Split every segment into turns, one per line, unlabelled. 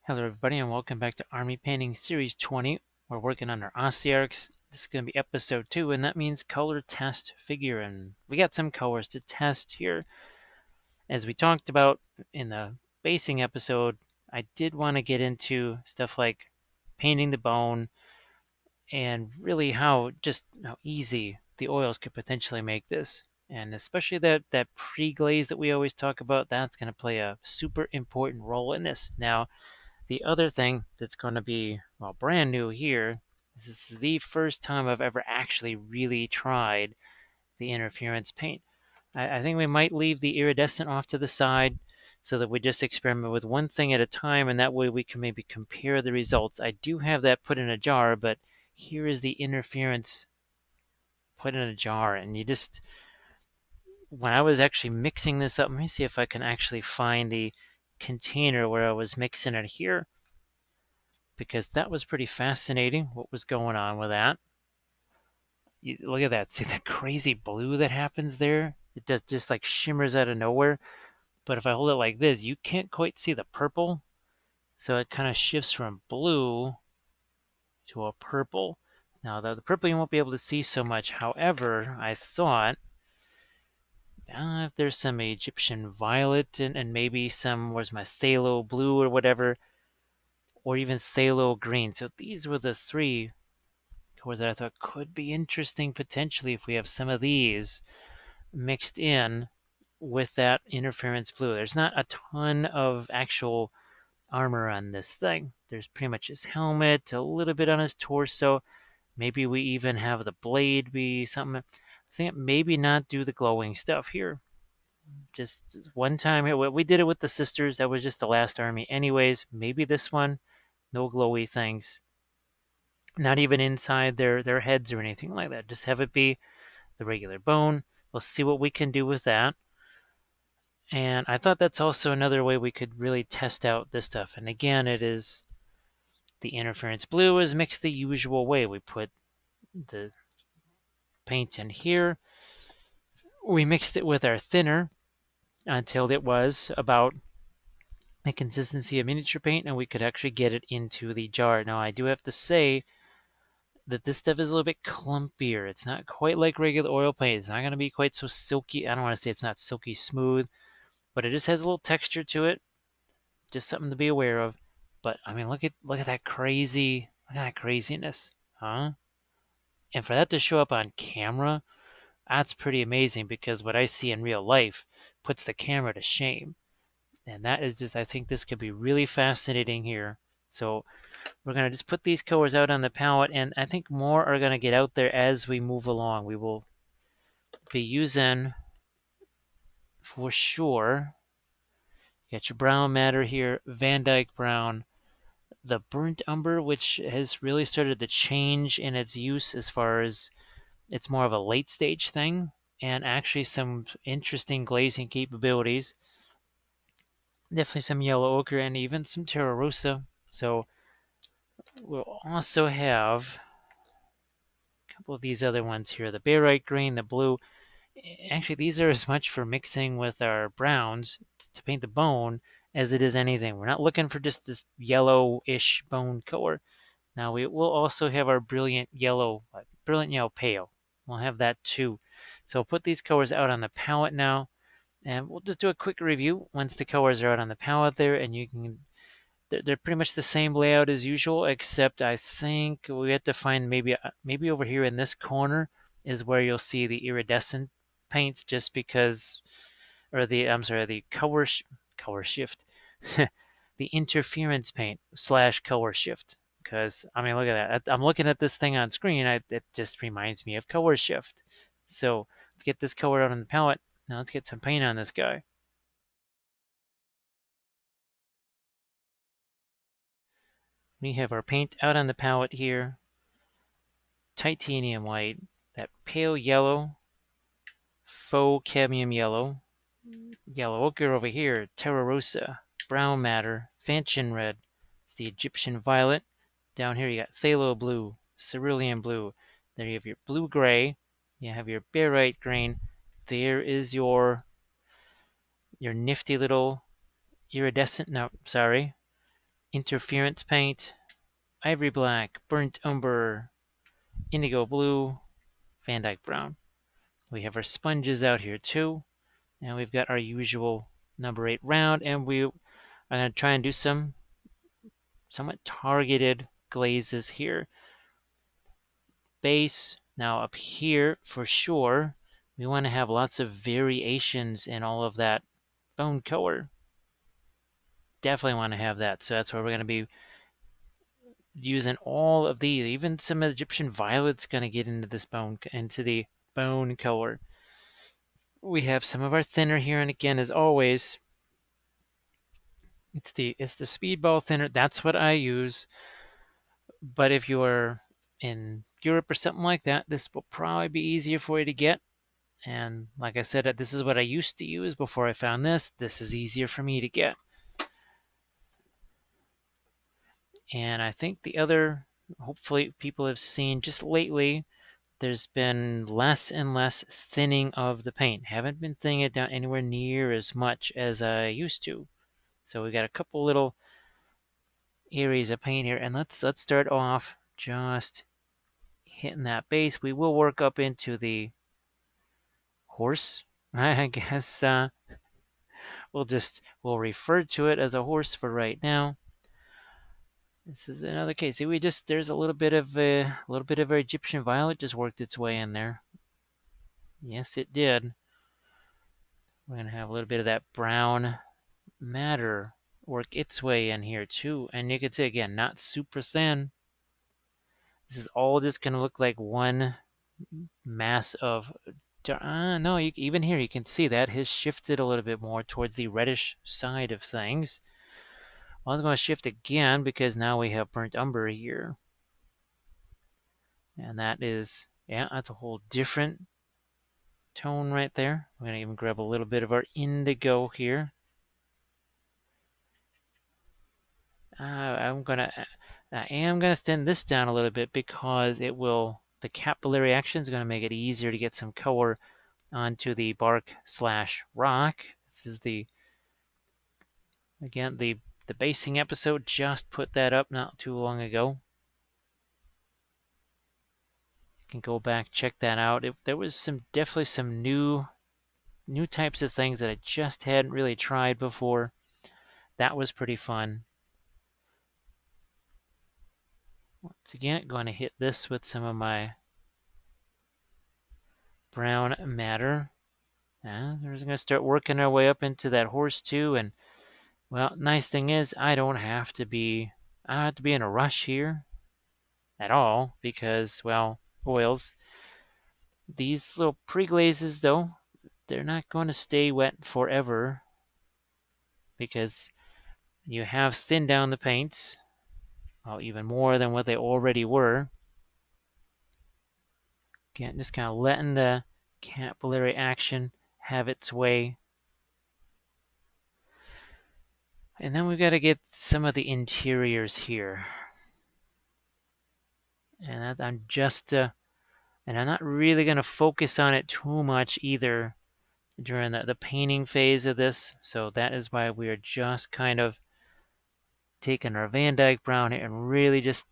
Hello everybody and welcome back to Army Painting Series 20. We're working on our Osiarchs. This is going to be episode 2 and that means color test figure, and we got some colors to test here. As we talked about in the basing episode, I did want to get into stuff like painting the bone and really how easy the oils could potentially make this. And especially that pre-glaze that we always talk about, that's going to play a super important role in this. Now, the other thing that's going to be, well, brand new here is this is the first time I've ever actually really tried the interference paint. I think we might leave the iridescent off to the side so that we just experiment with one thing at a time, and that way we can maybe compare the results. I do have that put in a jar, but here is the interference put in a jar, and when I was actually mixing this up, let me see if I can actually find the container where I was mixing it here, because that was pretty fascinating what was going on with that. Look at that. See that crazy blue that happens there? It just like shimmers out of nowhere. But if I hold it like this, you can't quite see the purple. So it kind of shifts from blue to a purple. Now, the purple you won't be able to see so much. However, I thought if there's some Egyptian violet and maybe some, where's my phthalo blue or whatever, or even phthalo green. So these were the three colors that I thought could be interesting potentially if we have some of these mixed in with that interference blue. There's not a ton of actual armor on this thing. There's pretty much his helmet, a little bit on his torso. Maybe we even have the blade be something. I was thinking maybe not do the glowing stuff here. Just one time here. We did it with the sisters. That was just the last army. Anyways, maybe this one, no glowy things. Not even inside their heads or anything like that. Just have it be the regular bone. We'll see what we can do with that. And I thought that's also another way we could really test out this stuff. And again, it is the interference blue is mixed the usual way. We put the paint in here. We mixed it with our thinner until it was about the consistency of miniature paint, and we could actually get it into the jar. Now, I do have to say that this stuff is a little bit clumpier. It's not quite like regular oil paint. It's not going to be quite so silky. I don't want to say it's not silky smooth, but it just has a little texture to it. Just something to be aware of. But I mean, look at that craziness, huh? And for that to show up on camera, that's pretty amazing, because what I see in real life puts the camera to shame. And that is just, I think this could be really fascinating here. So we're going to just put these colors out on the palette, and I think more are going to get out there as we move along. We will be using, for sure, you got your brown matter here, Van Dyke brown, the burnt umber, which has really started to change in its use as far as it's more of a late stage thing, and actually some interesting glazing capabilities. Definitely some yellow ochre and even some terra rosa. So we'll also have a couple of these other ones here, the barite green, the blue. Actually, these are as much for mixing with our browns to paint the bone as it is anything. We're not looking for just this yellowish bone color. Now we will also have our brilliant yellow pale. We'll have that too. So I'll put these colors out on the palette now, and we'll just do a quick review once the colors are out on the palette there, and you can. They're pretty much the same layout as usual, except I think we have to find maybe over here in this corner is where you'll see the iridescent paint, just because, or the I'm sorry, the color shift, the interference paint slash color shift. Because I mean, look at that. I'm looking at this thing on screen. It just reminds me of color shift. So let's get this color out on the palette. Now let's get some paint on this guy. We have our paint out on the palette here. Titanium white, that pale yellow, faux cadmium yellow, yellow ochre over here, terra rosa, brown matter, fanchon red. It's the Egyptian violet. Down here you got phthalo blue, cerulean blue. There you have your blue gray. You have your barite green. There is your nifty little iridescent. No, sorry. interference paint, ivory black, burnt umber, indigo blue, Van Dyke brown. We have our sponges out here too. And we've got our usual number 8 round, and we are going to try and do some somewhat targeted glazes here. Base. Now up here, for sure, we want to have lots of variations in all of that bone color. Definitely want to have that. So that's where we're going to be using all of these. Even some Egyptian violet's going to get into this into the bone color. We have some of our thinner here, and again, as always, it's the speedball thinner. That's what I use. But if you're in Europe or something like that, this will probably be easier for you to get. And like I said, this is what I used to use before I found this. This is easier for me to get. And I think the other, hopefully people have seen just lately, there's been less and less thinning of the paint. Haven't been thinning it down anywhere near as much as I used to. So we got a couple little areas of paint here, and let's start off just hitting that base. We will work up into the horse. I guess we'll refer to it as a horse for right now. This is another case. See, there's a little bit of our Egyptian violet just worked its way in there. Yes, it did. We're gonna have a little bit of that brown matter work its way in here too, and you can see again, not super thin. This is all just gonna look like one mass of. No, even here you can see that has shifted a little bit more towards the reddish side of things. Well, I was going to shift again because now we have burnt umber here. And that is, yeah, that's a whole different tone right there. We're going to even grab a little bit of our indigo here. I am going to thin this down a little bit because the capillary action is going to make it easier to get some color onto the bark/rock. This is again, the basing episode, just put that up not too long ago. You can go back, check that out. There was definitely some new types of things that I just hadn't really tried before. That was pretty fun. Once again, going to hit this with some of my brown matter. We're just going to start working our way up into that horse too. And well, nice thing is I don't have to be in a rush here at all because, well, oils. These little pre-glazes though, they're not going to stay wet forever because you have thinned down the paints, well, even more than what they already were. Again, just kind of letting the capillary action have its way. And then we've got to get some of the interiors here. And I'm not really going to focus on it too much either during the painting phase of this. So that is why we are just kind of taking our Van Dyke brown here and really just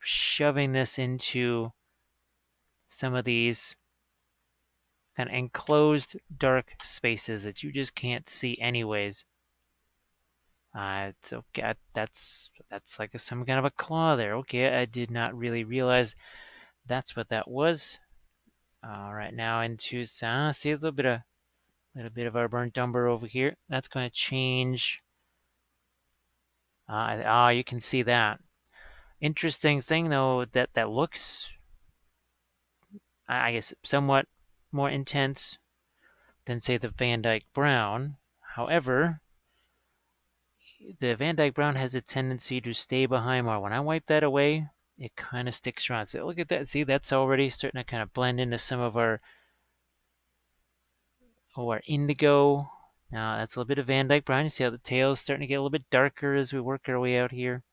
shoving this into some of these kind of enclosed dark spaces that you just can't see anyways. It's okay. That's like some kind of a claw there. Okay, I did not really realize that's what that was. All right, now into see a little bit of our burnt umber over here. That's going to change. You can see that. Interesting thing though that looks, I guess, somewhat more intense than say the Van Dyke brown. However, the Van Dyke brown has a tendency to stay behind more. When I wipe that away, it kind of sticks around. So look at that. See, that's already starting to kind of blend into some of our indigo. Now that's a little bit of Van Dyke brown. You see how the tail's starting to get a little bit darker as we work our way out here.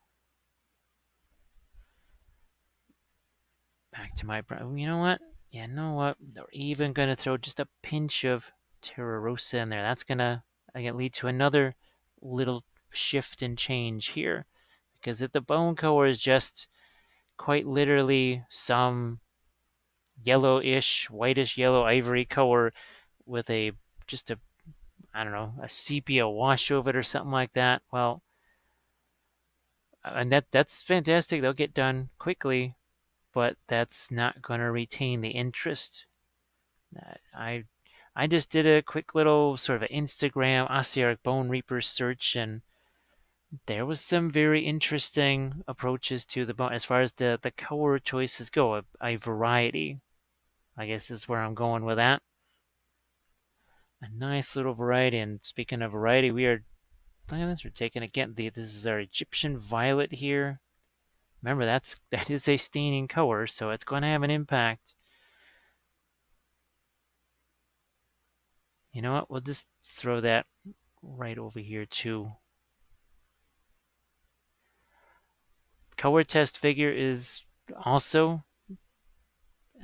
Back to my brown. You know what? Yeah, We're even going to throw just a pinch of Terra Rosa in there. That's going to lead to another little shift and change here. because if the bone color is just quite literally some yellowish, whitish yellow ivory color with a just a I don't know, a sepia wash over it or something like that, well, and that's fantastic. They'll get done quickly, but that's not going to retain the interest. I I just did a quick little sort of Instagram Ossiarch Bone Reaper search, and there was some very interesting approaches to the bone as far as the color choices go. A variety, I guess, is where I'm going with that. A nice little variety. And speaking of variety, we are look at this. We're taking again. This is our Egyptian violet here. Remember, that is a staining color, so it's going to have an impact. You know what? We'll just throw that right over here too. Color test figure is also,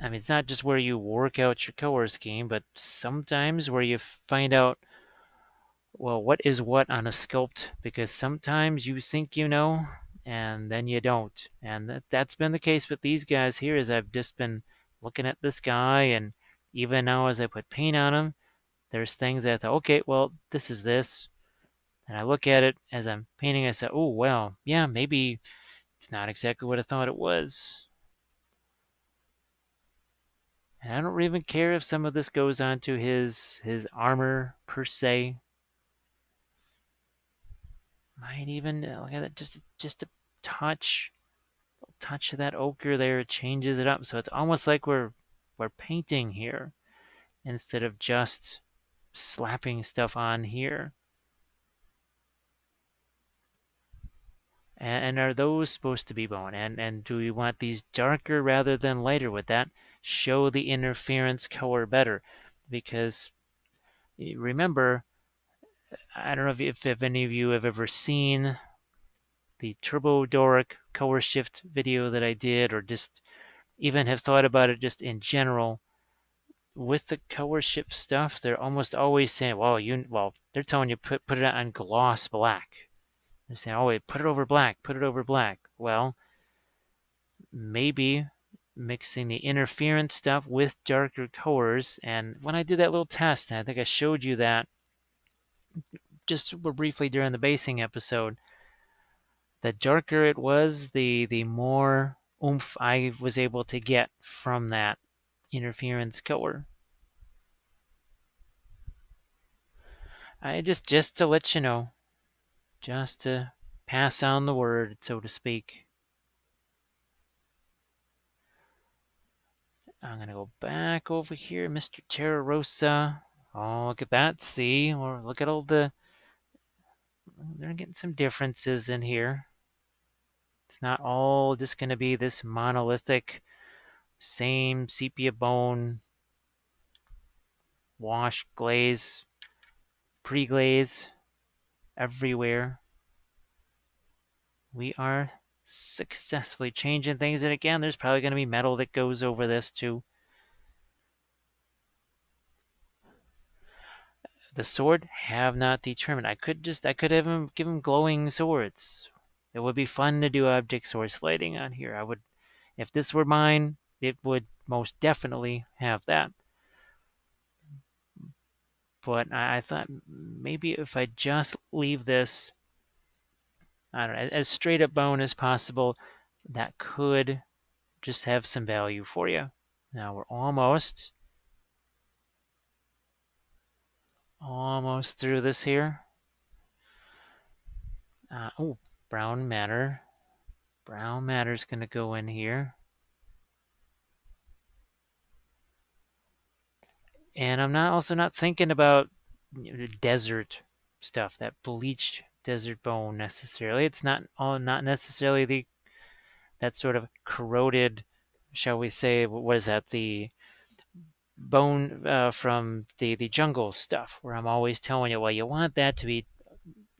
I mean, it's not just where you work out your color scheme, but sometimes where you find out, well, what is what on a sculpt, because sometimes you think you know, and then you don't. And that's been the case with these guys here, as I've just been looking at this guy, and even now as I put paint on him, there's things that I thought, okay, well, this is this. And I look at it as I'm painting, I say, oh, well, yeah, maybe it's not exactly what I thought it was. And I don't even care if some of this goes on to his armor per se. Might even look at that, just a touch of that ochre there. It changes it up, so it's almost like we're painting here instead of just slapping stuff on here. And are those supposed to be bone? And do we want these darker rather than lighter? Would that show the interference color better? Because remember, I don't know if any of you have ever seen the Turbo Doric color shift video that I did, or just even have thought about it just in general. With the color shift stuff, they're almost always saying, well, they're telling you put it on gloss black. They're saying, oh, wait, put it over black, put it over black. Well, maybe mixing the interference stuff with darker colors. And when I did that little test, and I think I showed you that just briefly during the basing episode, the darker it was, the more oomph I was able to get from that interference color. I just to let you know, just to pass on the word, so to speak. I'm gonna go back over here, Mr. Terra Rosa. Oh, look at that! See, or look at all the. They're getting some differences in here. It's not all just gonna be this monolithic, same sepia bone, wash, glaze, pre-glaze everywhere. We are successfully changing things, and again, there's probably going to be metal that goes over this too. The sword, have not determined. I could have him give him glowing swords. It would be fun to do object source lighting on here. I would, if this were mine, it would most definitely have that. But I thought maybe if I just leave this, I don't know, as straight up bone as possible, that could just have some value for you. Now we're almost through this here. Oh, brown matter. Brown matter's going to go in here. And I'm also not thinking about desert stuff, that bleached desert bone necessarily. It's not necessarily that sort of corroded, shall we say, what is that, the bone from the jungle stuff, where I'm always telling you, well, you want that to be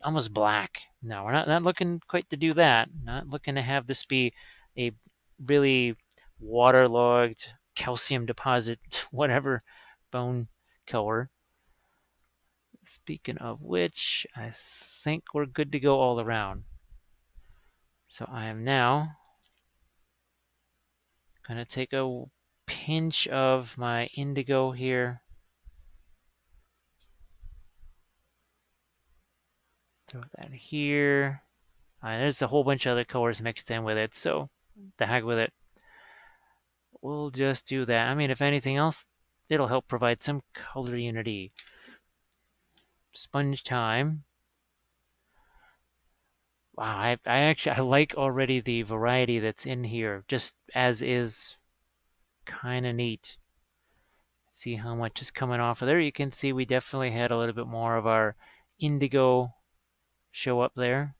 almost black. No, we're not looking quite to do that. Not looking to have this be a really waterlogged calcium deposit, whatever, bone color. Speaking of which, I think we're good to go all around. So I am now going to take a pinch of my indigo here. Throw that here. There's a whole bunch of other colors mixed in with it, so the heck with it. We'll just do that. I mean, if anything else, it'll help provide some color unity. Sponge time. Wow, I like already the variety that's in here, just as is. Kind of neat. See how much is coming off of there. You can see we definitely had a little bit more of our indigo show up there.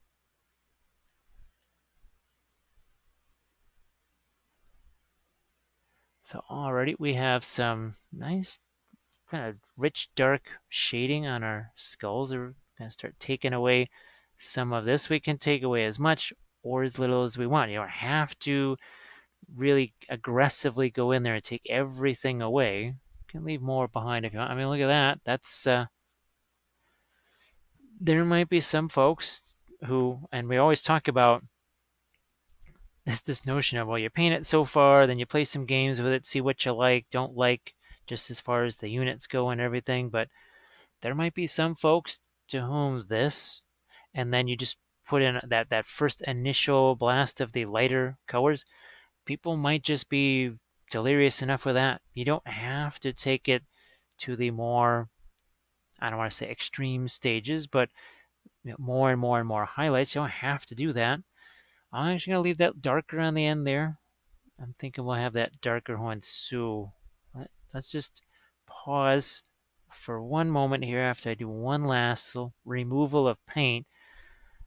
So already we have some nice kind of rich dark shading on our skulls. We're going to start taking away some of this. We can take away as much or as little as we want. You don't have to really aggressively go in there and take everything away. You can leave more behind if you want. I mean, look at that. That's there might be some folks who, and we always talk about this notion of, well, you paint it so far, then you play some games with it, see what you like, don't like, just as far as the units go and everything. But there might be some folks to whom this, and then you just put in that first initial blast of the lighter colors, people might just be delirious enough with that. You don't have to take it to the more, I don't want to say extreme stages, but more and more and more highlights. You don't have to do that. I'm actually going to leave that darker on the end there. I'm thinking we'll have that darker one. So let's just pause for one moment here after I do one last removal of paint.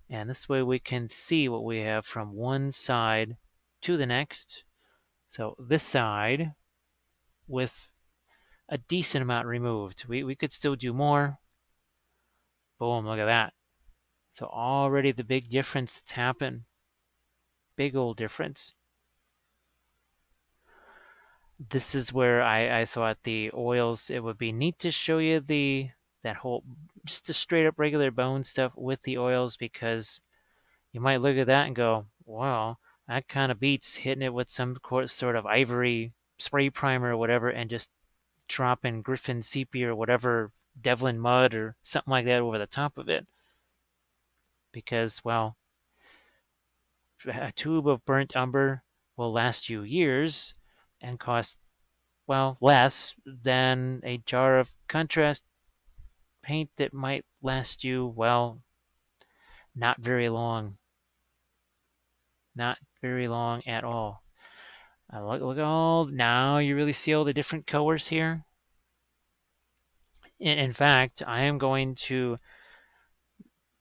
And this way we can see what we have from one side to the next. So this side with a decent amount removed. We could still do more. Boom, look at that. So already the big difference that's happened. Big old difference. This is where I thought the oils, it would be neat to show you that whole, just the straight up regular bone stuff with the oils, because you might look at that and go, wow, that kind of beats hitting it with some sort of ivory spray primer or whatever and just dropping Griffin sepia or whatever, Devlin mud or something like that over the top of it. Because, well, a tube of burnt umber will last you years and cost, well, less than a jar of contrast paint that might last you, well, not very long. Not very long at all. Look at all, now you really see all the different colors here. In fact, I am going to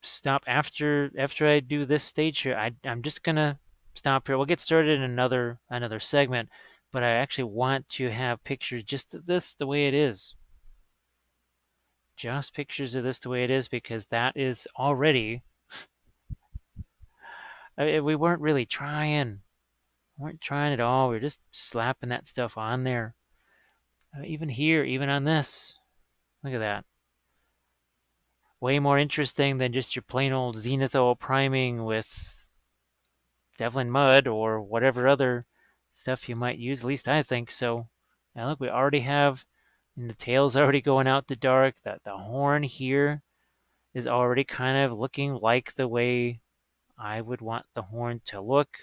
stop after I do this stage here. I'm just gonna stop here. We'll get started in another segment, but I actually want to have pictures just of this the way it is. Just pictures of this the way it is, because that is already, we weren't really trying. We weren't trying at all. We were just slapping that stuff on there. Even here, even on this. Look at that. Way more interesting than just your plain old zenithal priming with Devlin mud or whatever other stuff you might use. At least I think so. Now look, we already have, and the tail's already going out the dark. That the horn here is already kind of looking like the way I would want the horn to look.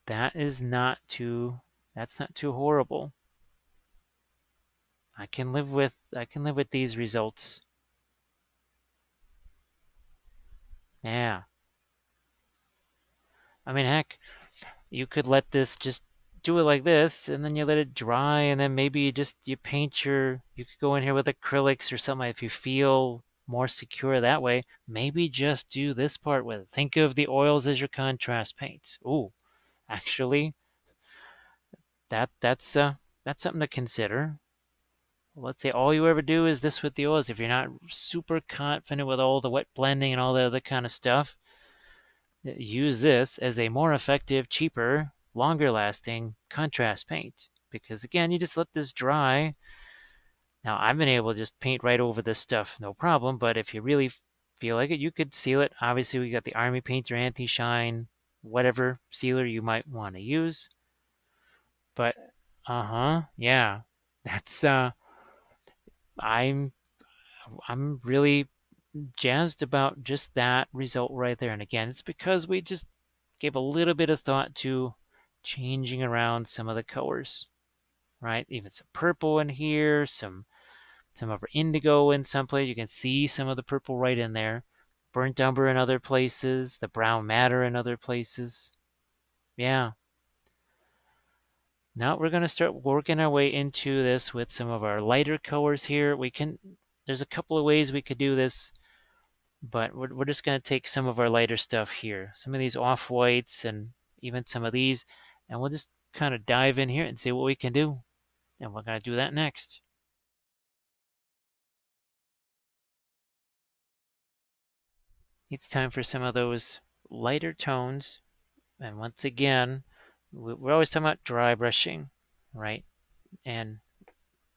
That's not too horrible. I can live with these results. Yeah. I mean, heck, you could let this just do it like this, and then you let it dry, and then maybe you paint you could go in here with acrylics or something if you feel more secure that way. Maybe just do this part with it. Think of the oils as your contrast paints. Ooh, actually, that's something to consider. Let's say all you ever do is this with the oils. If you're not super confident with all the wet blending and all the other kind of stuff, use this as a more effective, cheaper, longer lasting contrast paint. Because again, you just let this dry. Now, I've been able to just paint right over this stuff, no problem. But if you really feel like it, you could seal it. Obviously, we got the Army Painter Anti-Shine, whatever sealer you might want to use. But, yeah, that's, I'm, I'm really jazzed about just that result right there. And again, it's because we just gave a little bit of thought to changing around some of the colors, right? Even some purple in here, some of our indigo in some place. You can see some of the purple right in there. Burnt umber in other places, the brown matter in other places. Yeah. Now we're going to start working our way into this with some of our lighter colors here. There's a couple of ways we could do this, but we're just going to take some of our lighter stuff here. Some of these off-whites and even some of these, and we'll just kind of dive in here and see what we can do. And we're going to do that next. It's time for some of those lighter tones. And once again, we're always talking about dry brushing, right? And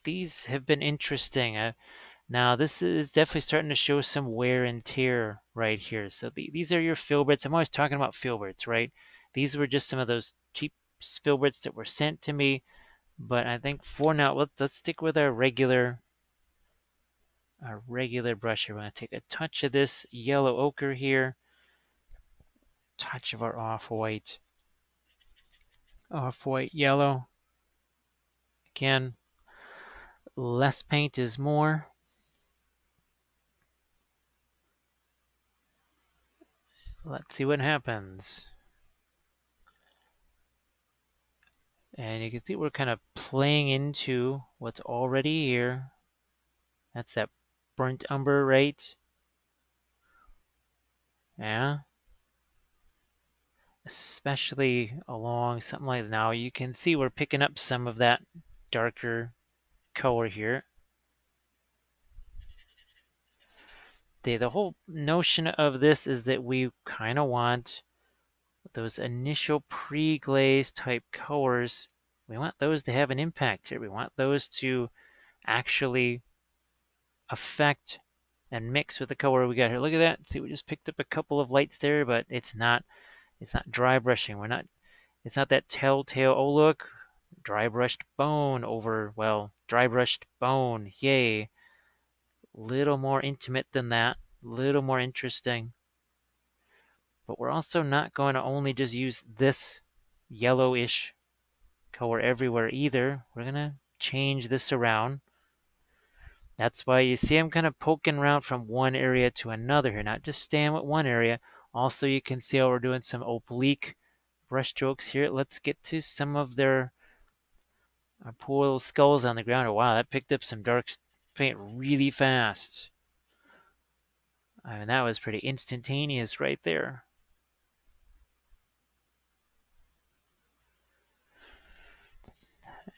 these have been interesting. Now this is definitely starting to show some wear and tear right here. So these are your filberts. I'm always talking about filberts, right? These were just some of those cheap filberts that were sent to me. But I think for now, let's stick with our regular brush here. We're going to take a touch of this yellow ochre here, touch of our off-white yellow. Again, less paint is more. Let's see what happens. And you can see we're kind of playing into what's already here. That's that burnt umber, right? Yeah. Especially along something like now, you can see we're picking up some of that darker color here. The whole notion of this is that we kind of want those initial pre-glaze type colors. We want those to have an impact here. We want those to actually affect and mix with the color we got here. Look at that. See, we just picked up a couple of lights there, but it's not dry brushing. It's not that telltale, oh look, dry brushed bone over, well, dry brushed bone, yay. Little more intimate than that, little more interesting. But we're also not going to only just use this yellowish color everywhere either. We're going to change this around. That's why you see I'm kind of poking around from one area to another here, not just staying with one area. Also, you can see how we're doing some oblique brush strokes here. Let's get to some of their poor little skulls on the ground. Oh, wow, that picked up some dark paint really fast. I mean, that was pretty instantaneous right there.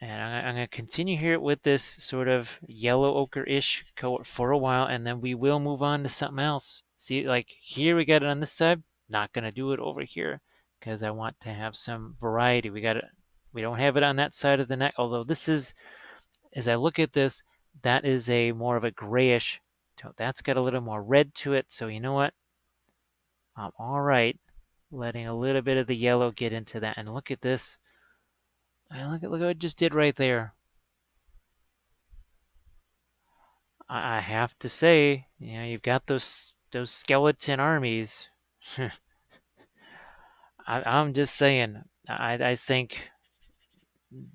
And I'm going to continue here with this sort of yellow ochre-ish color for a while, and then we will move on to something else. See, like here we got it on this side. Not going to do it over here because I want to have some variety. We don't have it on that side of the neck, although this is, as I look at this, that is a more of a grayish tone. That's got a little more red to it, so you know what? I'm all right letting a little bit of the yellow get into that. And look at this. And look what I just did right there. I have to say, you know, you've got those skeleton armies. I'm just saying, I think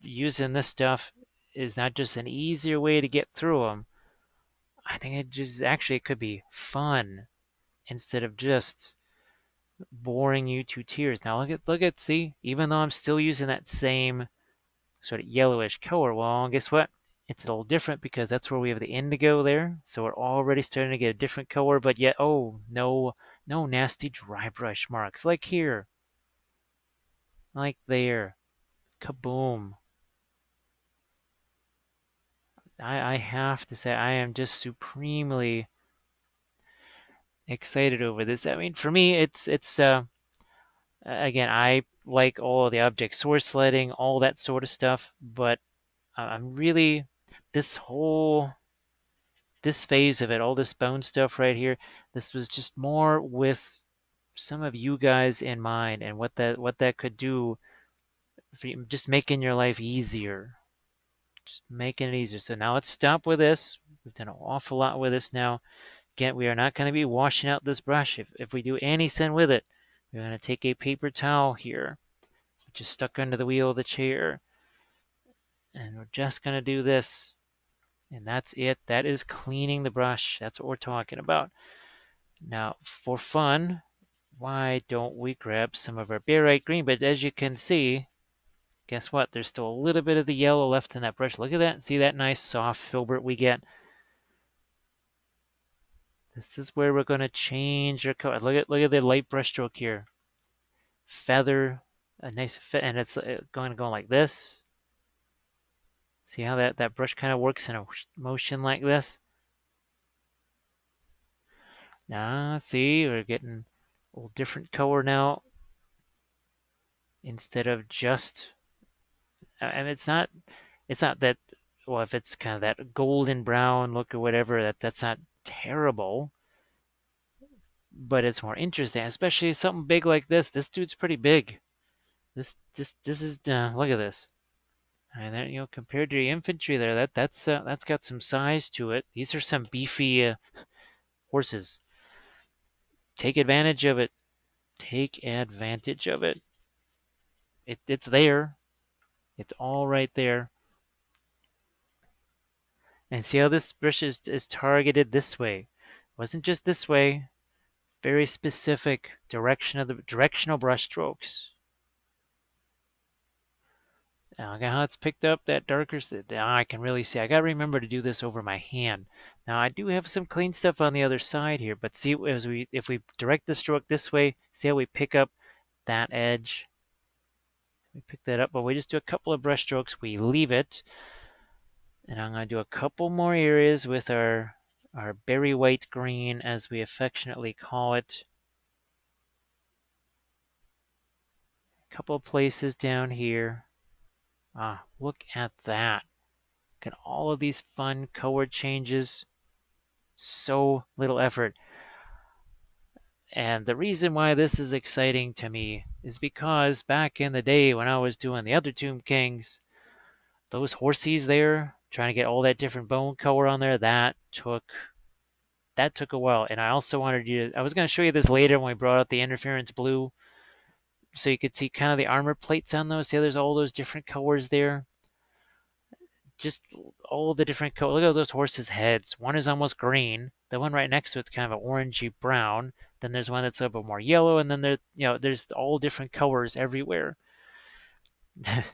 using this stuff is not just an easier way to get through them. I think it could be fun instead of just boring you to tears. Now look at see, even though I'm still using that same sort of yellowish color, well, guess what? It's a little different because that's where we have the indigo there. So we're already starting to get a different color, but yet, oh, no nasty dry brush marks like here, like there. Kaboom. I have to say, I am just supremely excited over this. I mean, for me, it's again, I like all of the object source sledding, all that sort of stuff, but I'm really, this whole this phase of it, all this bone stuff right here, this was just more with some of you guys in mind and what that could do for you, just making your life easier. Just making it easier. So now let's stop with this. We've done an awful lot with this now. Again, we are not going to be washing out this brush. If we do anything with it, we're going to take a paper towel here, which is stuck under the wheel of the chair, and we're just going to do this. And that's it. That is cleaning the brush. That's what we're talking about. Now, for fun, why don't we grab some of our barite green? But as you can see, guess what? There's still a little bit of the yellow left in that brush. Look at that. See that nice soft filbert we get? This is where we're going to change our color. Look at the light brush stroke here. Feather, a nice fit, and it's going to go like this. See how that brush kind of works in a motion like this? Now, see, we're getting a little different color now. Instead of just, and it's not that, well, if it's kind of that golden brown look or whatever, that's not terrible, but it's more interesting, especially something big like this. This dude's pretty big. This is look at this. And then, compared to the infantry there, that's got some size to it. These are some beefy horses. Take advantage of it. Take advantage of it. It's there. It's all right there. And see how this brush is targeted this way. It wasn't just this way. Very specific directional brush strokes. Now, look at how it's picked up that darker. Now I can really see. I got to remember to do this over my hand. Now I do have some clean stuff on the other side here, but see if we direct the stroke this way, see how we pick up that edge. We pick that up, but we just do a couple of brush strokes. We leave it, and I'm going to do a couple more areas with our berry white green, as we affectionately call it. A couple of places down here. Ah, look at that. Look at all of these fun color changes. So little effort. And the reason why this is exciting to me is because back in the day when I was doing the other Tomb Kings, those horsies there, trying to get all that different bone color on there, that took a while. And I also wanted you to, I was going to show you this later when we brought out the interference blue, so you could see kind of the armor plates on those. See, there's all those different colors there. Just all the different colors. Look at those horses' heads. One is almost green. The one right next to it's kind of an orangey brown. Then there's one that's a little bit more yellow, and then there's all different colors everywhere. Now,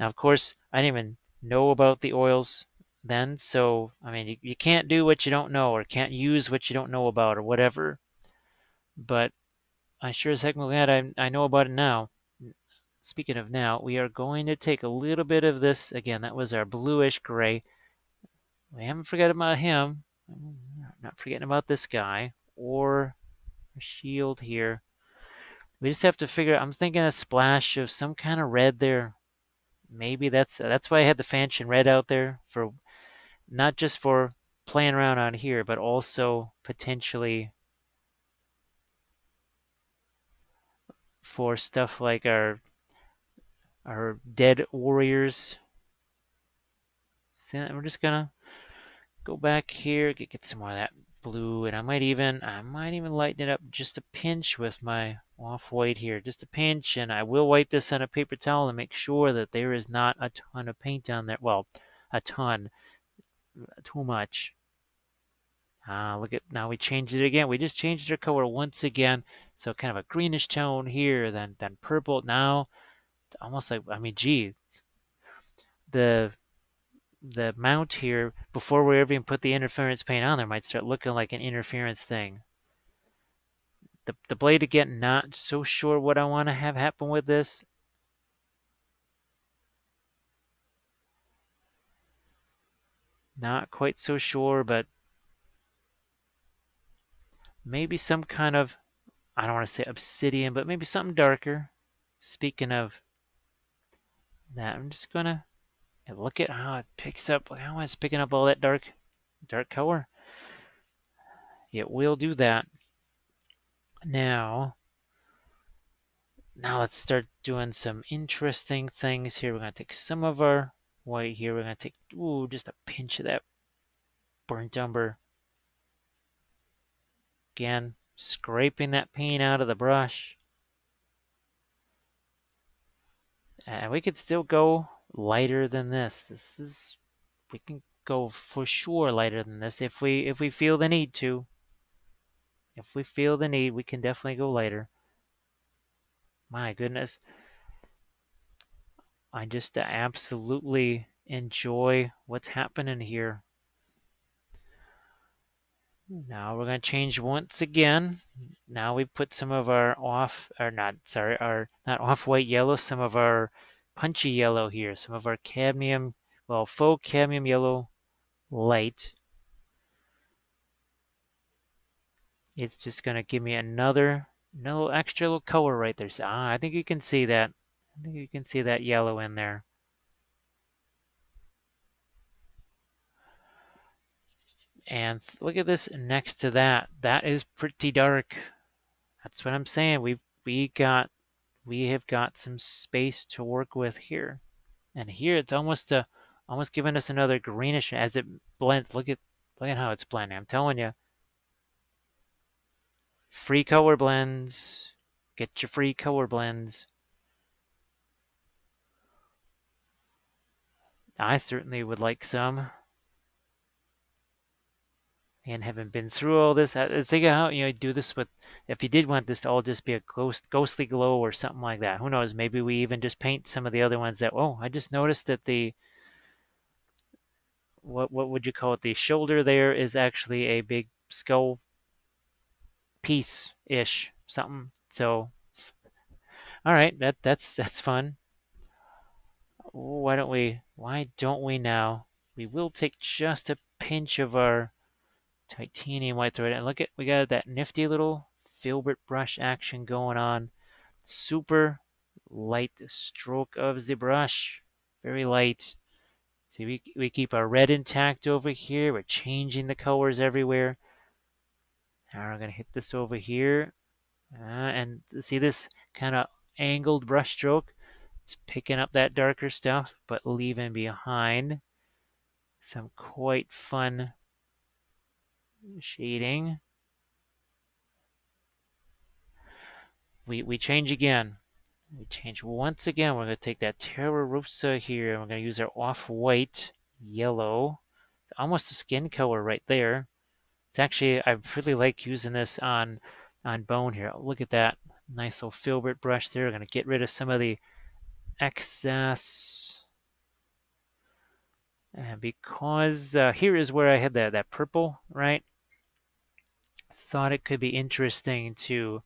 of course, I didn't even know about the oils then, so I mean, you can't do what you don't know, or can't use what you don't know about, or whatever. But I sure as heck am glad I know about it now. Speaking of now, we are going to take a little bit of this. Again, that was our bluish gray. We haven't forgotten about him. Not forgetting about this guy or a shield here. We just have to figure. I'm thinking a splash of some kind of red there. Maybe that's why I had the Fanchon red out there, for not just for playing around on here, but also potentially for stuff like our dead warriors. So we're just gonna go back here, get some more of that blue, and I might even lighten it up just a pinch with my off-white here, just a pinch, and I will wipe this on a paper towel and make sure that there is not a ton of paint on there. Well, a ton, too much. Look at, now we changed it again. We just changed our color once again, so kind of a greenish tone here, then purple. Now it's almost like, I mean, gee, the mount here, before we ever even put the interference paint on there, might start looking like an interference thing. The blade, again, not so sure what I want to have happen with this. Not quite so sure, but maybe some kind of, I don't want to say obsidian, but maybe something darker. Speaking of that, I'm just gonna look at how it picks up, how it's picking up all that dark dark color. It will do that. Now let's start doing some interesting things here. We're going to take some of our white here. We're going to take, just a pinch of that burnt umber. Again, scraping that paint out of the brush. And we could still go lighter than this. We can go for sure lighter than this if we feel the need to. If we feel the need, we can definitely go lighter. My goodness. I just absolutely enjoy what's happening here. Now we're going to change once again. Now we put some of our not off-white yellow, some of our punchy yellow here, some of our cadmium, faux cadmium yellow light. It's just going to give me another extra little color right there. So, I think you can see that. I think you can see that yellow in there. And look at this next to that. That is pretty dark. That's what I'm saying. We have got some space to work with here. And here it's almost giving us another greenish as it blends. Look at how it's blending. I'm telling you. Free color blends. Get your free color blends. I certainly would like some. And having been through all this, think of how do this with. If you did want this to all just be a ghostly glow or something like that, who knows? Maybe we even just paint some of the other ones that. Oh, I just noticed that the what would you call it? The shoulder there is actually a big skull piece ish something. So, all right, that's fun. Why don't we now? We will take just a pinch of our titanium white thread and look at we got that nifty little filbert brush action going on. Super light stroke of the brush, very light. See, we keep our red intact over here. We're changing the colors everywhere. Now we're gonna hit this over here, and see this kind of angled brush stroke. It's picking up that darker stuff, but leaving behind some quite fun shading. We change again. We change once again. We're going to take that Terra Rosa here, and we're going to use our off-white yellow. It's almost a skin color right there. It's actually, I really like using this on bone here. Look at that nice little filbert brush there. We're going to get rid of some of the excess. And because here is where I had that purple, right? Thought it could be interesting to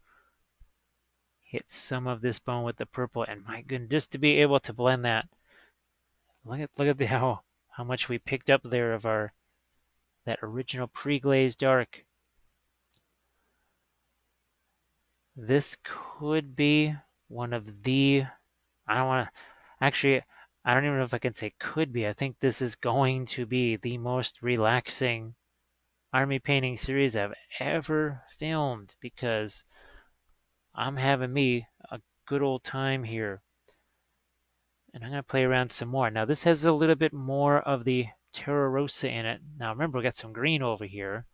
hit some of this bone with the purple, and my goodness, just to be able to blend that. Look at how much we picked up there of that original pre-glazed dark. This could be one of the. I don't want to. Actually, I don't even know if I can say could be. I think this is going to be the most relaxing army painting series I've ever filmed because I'm having me a good old time here. And I'm going to play around some more. Now this has a little bit more of the Terra Rosa in it. Now remember, we got some green over here.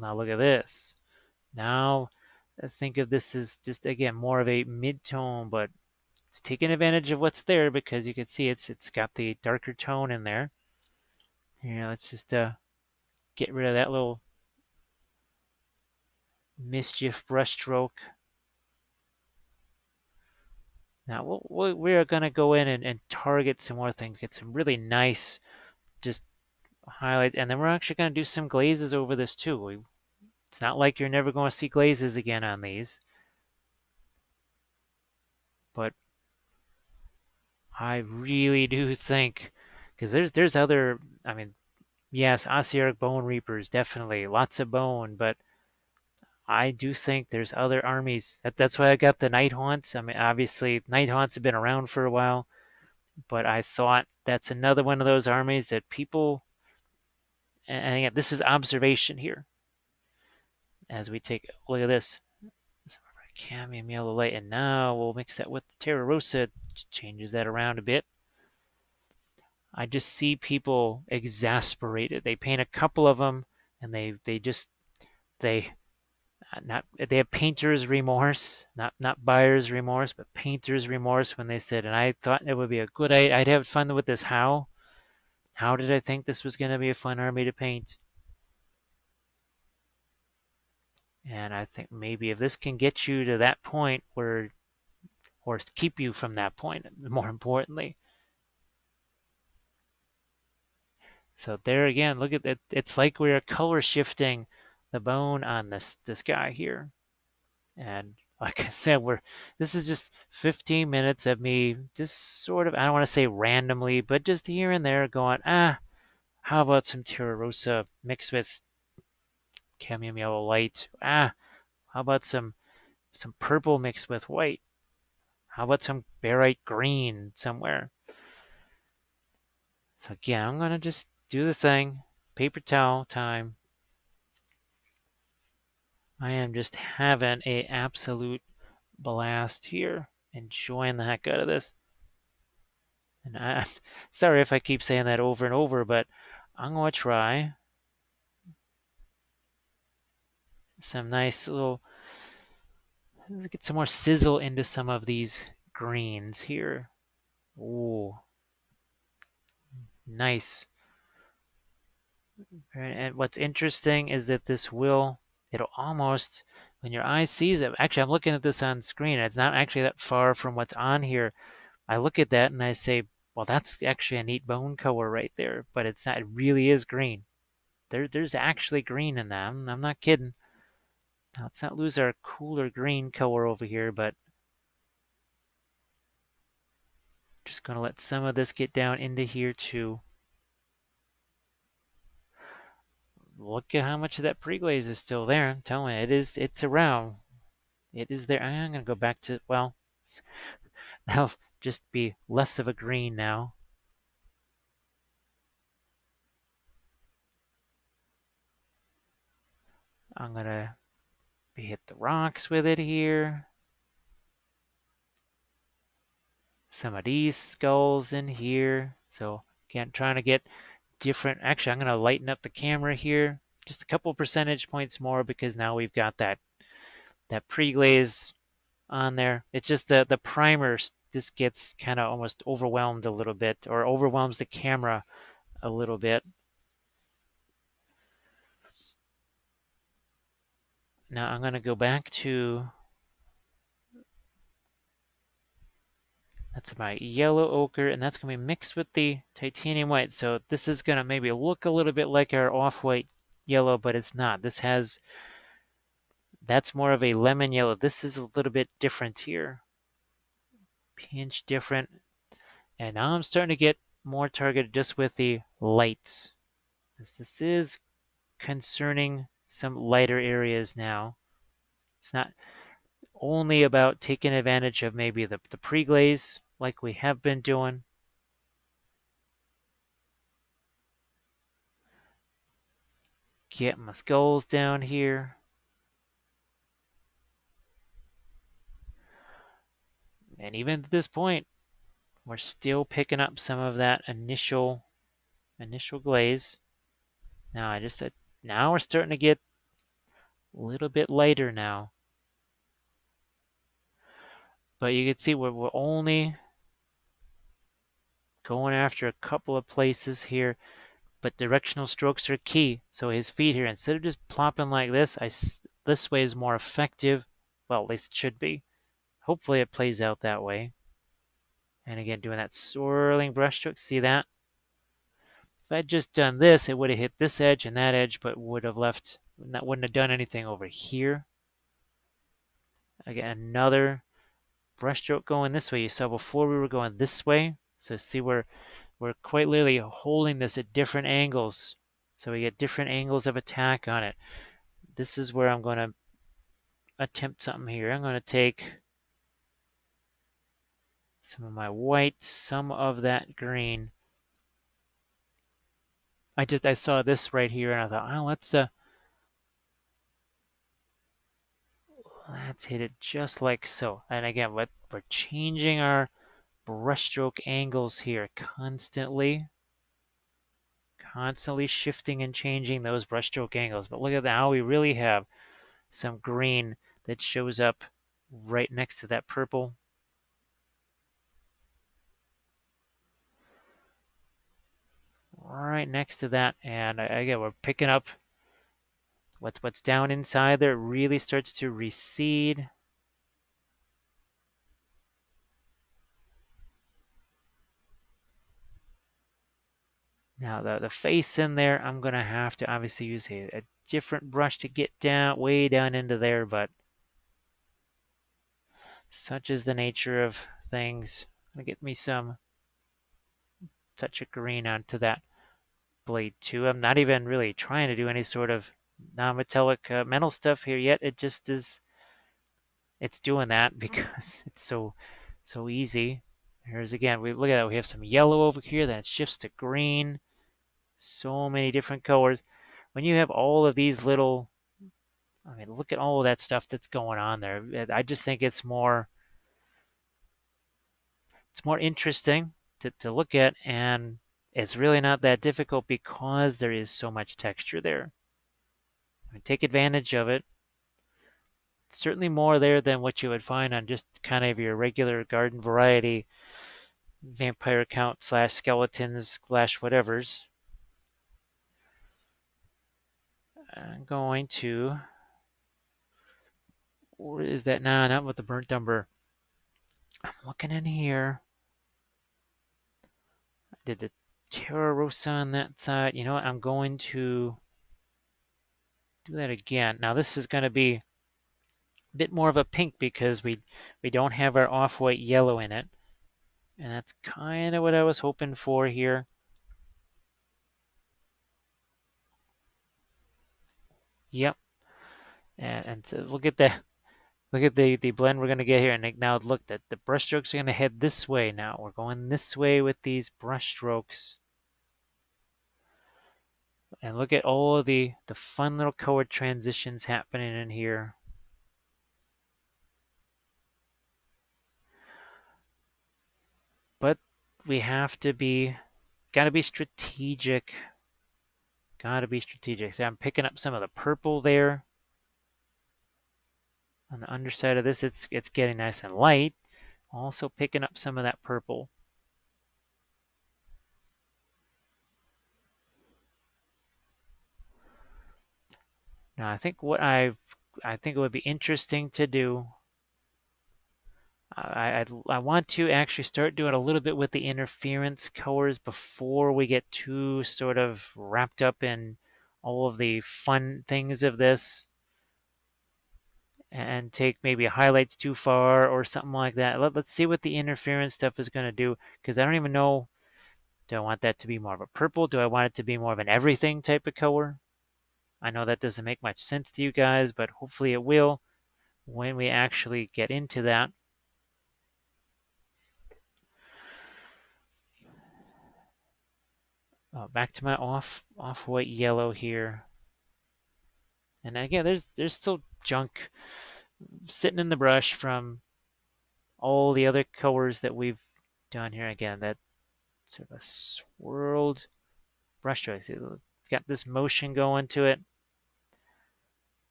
Now look at this. Now think of this as just, again, more of a mid-tone, but it's taking advantage of what's there because you can see it's got the darker tone in there. Here, let's just get rid of that little mischief brushstroke. Now we're going to go in and target some more things, get some really nice just highlights, and then we're actually going to do some glazes over this too. It's not like you're never going to see glazes again on these, but I really do think, because there's other, I mean, yes, Ossiarch Bone Reapers, definitely lots of bone, but I do think there's other armies. That's why I got the Night Haunts. I mean, obviously, Night Haunts have been around for a while, but I thought that's another one of those armies that people, and again, this is observation here. As we take a look at this, some of our cadmium yellow light, and now we'll mix that with the Terra Rosa, changes that around a bit. I just see people exasperated. They paint a couple of them, and they just they not they have painter's remorse, not buyer's remorse, but painter's remorse when they said, and I thought it would be a good idea. I'd have fun with this. How did I think this was going to be a fun army to paint? And I think maybe if this can get you to that point where, or keep you from that point, more importantly. So there again, look at it. It's like we're color shifting the bone on this guy here. And like I said, this is just 15 minutes of me just sort of, I don't want to say randomly, but just here and there going, how about some Terra Rosa mixed with cadmium yellow light? How about some purple mixed with white? How about some barite green somewhere? So again, I'm gonna just do the thing. Paper towel time. I am just having a absolute blast here, enjoying the heck out of this. And I'm sorry if I keep saying that over and over, but I'm going to try some nice little, let's get some more sizzle into some of these greens here. Ooh, nice. And what's interesting is that it'll almost, when your eye sees it, actually I'm looking at this on screen, and it's not actually that far from what's on here. I look at that and I say, well, that's actually a neat bone color right there, but it's not, it really is green. There's actually green in that. I'm not kidding. Now, let's not lose our cooler green color over here, but just going to let some of this get down into here too. Look at how much of that pre-glaze is still there. I'm telling you, it's around. It is there. I'm going to go back to, well, that'll just be less of a green now. I'm going to hit the rocks with it here. Some of these skulls in here. So again, trying to get different. Actually, I'm going to lighten up the camera here just a couple percentage points more because now we've got that pre-glaze on there. It's just the primer just gets kind of almost overwhelmed a little bit, or overwhelms the camera a little bit. Now I'm going to go back to, that's my yellow ochre, and that's going to be mixed with the titanium white. So this is going to maybe look a little bit like our off-white yellow, but it's not. That's more of a lemon yellow. This is a little bit different here. Pinch different. And now I'm starting to get more targeted just with the lights. This is concerning some lighter areas now. It's not only about taking advantage of maybe the pre-glaze like we have been doing. Get my skulls down here. And even at this point, we're still picking up some of that initial glaze. Now now we're starting to get a little bit lighter now. But you can see we're only going after a couple of places here, but directional strokes are key. So his feet here, instead of just plopping like this, this way is more effective. Well, at least it should be. Hopefully it plays out that way. And again, doing that swirling brushstroke, see that? If I'd just done this, it would have hit this edge and that edge, but wouldn't have done anything over here. Again, another brushstroke going this way. You saw before we were going this way. So see, we're quite literally holding this at different angles. So we get different angles of attack on it. This is where I'm going to attempt something here. I'm going to take some of my white, some of that green, I saw this right here and I thought, oh, let's hit it just like so. And again, we're changing our brushstroke angles here constantly. Constantly shifting and changing those brushstroke angles. But look at now, we really have some green that shows up right next to that purple. Right next to that, and again, we're picking up what's down inside there. It really starts to recede. Now the face in there, I'm gonna have to obviously use a different brush to get down, way down into there, but such is the nature of things. I'm gonna get me some touch of green onto that blade too. I'm not even really trying to do any sort of non-metallic metal stuff here yet. It just is, it's doing that because it's so easy. Here's again, we look at that, we have some yellow over here, then it shifts to green. So many different colors. When you have all of these little, I mean, look at all of that stuff that's going on there. I just think it's more interesting to look at, and it's really not that difficult because there is so much texture there. I mean, take advantage of it. Certainly more there than what you would find on just kind of your regular garden variety vampire count slash skeletons slash whatevers. I'm going to, where is that? Nah, not with the burnt umber. I'm looking in here. I did the Terra Rosa on that side. You know what? I'm going to do that again. Now this is going to be a bit more of a pink because we don't have our off-white yellow in it. And that's kind of what I was hoping for here. Yep. And so look at that. Look at the blend we're going to get here. And now look, the brush strokes are going to head this way now. We're going this way with these brush strokes. And look at all of the fun little color transitions happening in here. But we have to be, gotta be strategic. Gotta be strategic. So I'm picking up some of the purple there. On the underside of this, it's getting nice and light. Also picking up some of that purple. Now I think I think it would be interesting to do. I want to actually start doing a little bit with the interference colors before we get too sort of wrapped up in all of the fun things of this and take maybe highlights too far or something like that. Let's see what the interference stuff is going to do because I don't even know. Do I want that to be more of a purple? Do I want it to be more of an everything type of color? I know that doesn't make much sense to you guys, but hopefully it will when we actually get into that. Back to my off-white yellow here. And again, there's still junk sitting in the brush from all the other colors that we've done here. Again, that sort of a swirled brush stroke. See, it's got this motion going to it.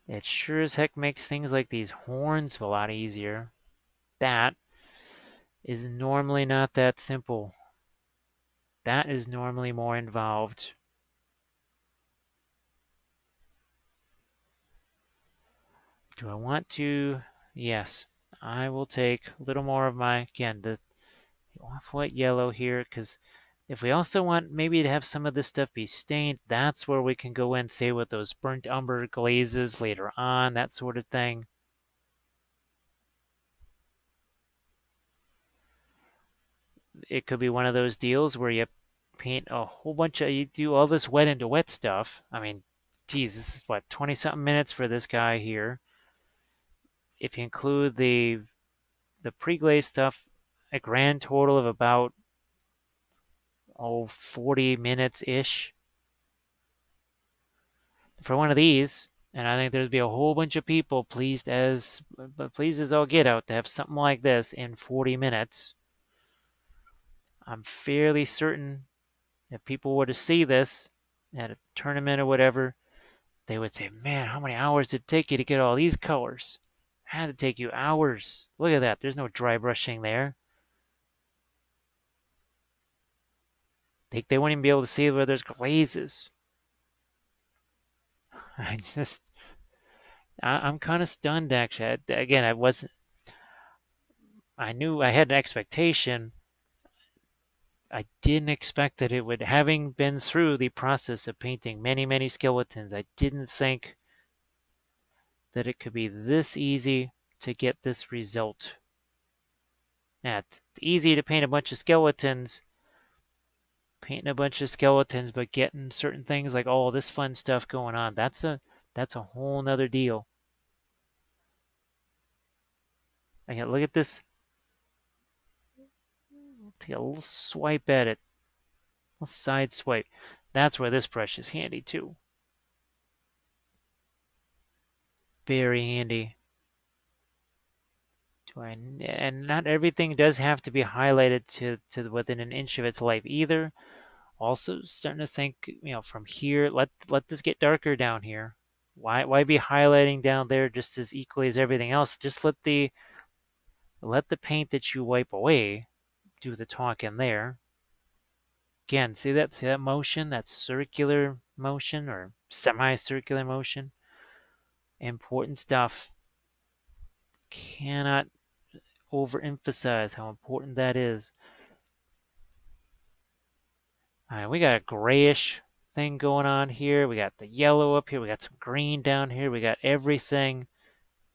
It sure as heck makes things like these horns a lot easier. That is normally not that simple. That is normally more involved. Do I want to? Yes, I will take a little more of my, again, the off-white yellow here, because if we also want maybe to have some of this stuff be stained, that's where we can go in, say, with those burnt umber glazes later on, that sort of thing. It could be one of those deals where you paint a whole bunch of, you do all this wet into wet stuff. I mean, geez, this is what, 20-something minutes for this guy here. If you include the pre-glaze stuff, a grand total of about oh, 40 minutes-ish for one of these. And I think there'd be a whole bunch of people pleased as all get out to have something like this in 40 minutes. I'm fairly certain if people were to see this at a tournament or whatever, they would say, man, how many hours did it take you to get all these colors? It had to take you hours. Look at that. There's no dry brushing there. Think they wouldn't even be able to see where there's glazes. I'm kind of stunned actually. Again, I knew I had an expectation. I didn't expect that it would, having been through the process of painting many, many skeletons, I didn't think that it could be this easy to get this result. Yeah, it's easy to paint a bunch of skeletons, but getting certain things like all this fun stuff going on, that's a whole nother deal. Again, look at this. Take a little swipe at it. A little side swipe. That's where this brush is handy too. Very handy. And not everything does have to be highlighted to within an inch of its life either. Also starting to think, from here, let this get darker down here. Why be highlighting down there just as equally as everything else? Just let the paint that you wipe away do the talking there. Again, see that motion, that circular motion or semicircular motion? Important stuff. Cannot overemphasize how important that is. All right, we got a grayish thing going on here. We got the yellow up here. We got some green down here. We got everything.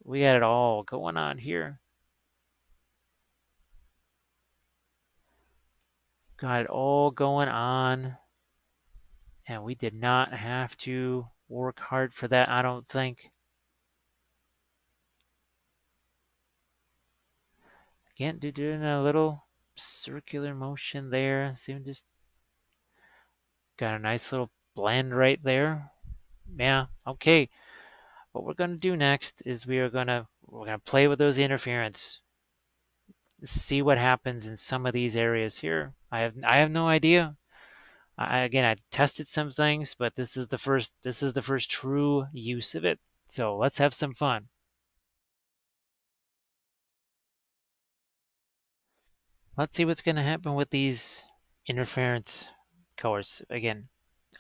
We got it all going on here. Got it all going on. And we did not have to work hard for that, I don't think. Again, doing a little circular motion there. See, just got a nice little blend right there. Yeah, okay. What we're gonna do next is we're gonna play with those interference. See what happens in some of these areas here. I have no idea. Again, I tested some things, but this is the first true use of it. So let's have some fun. Let's see what's going to happen with these interference colors. Again,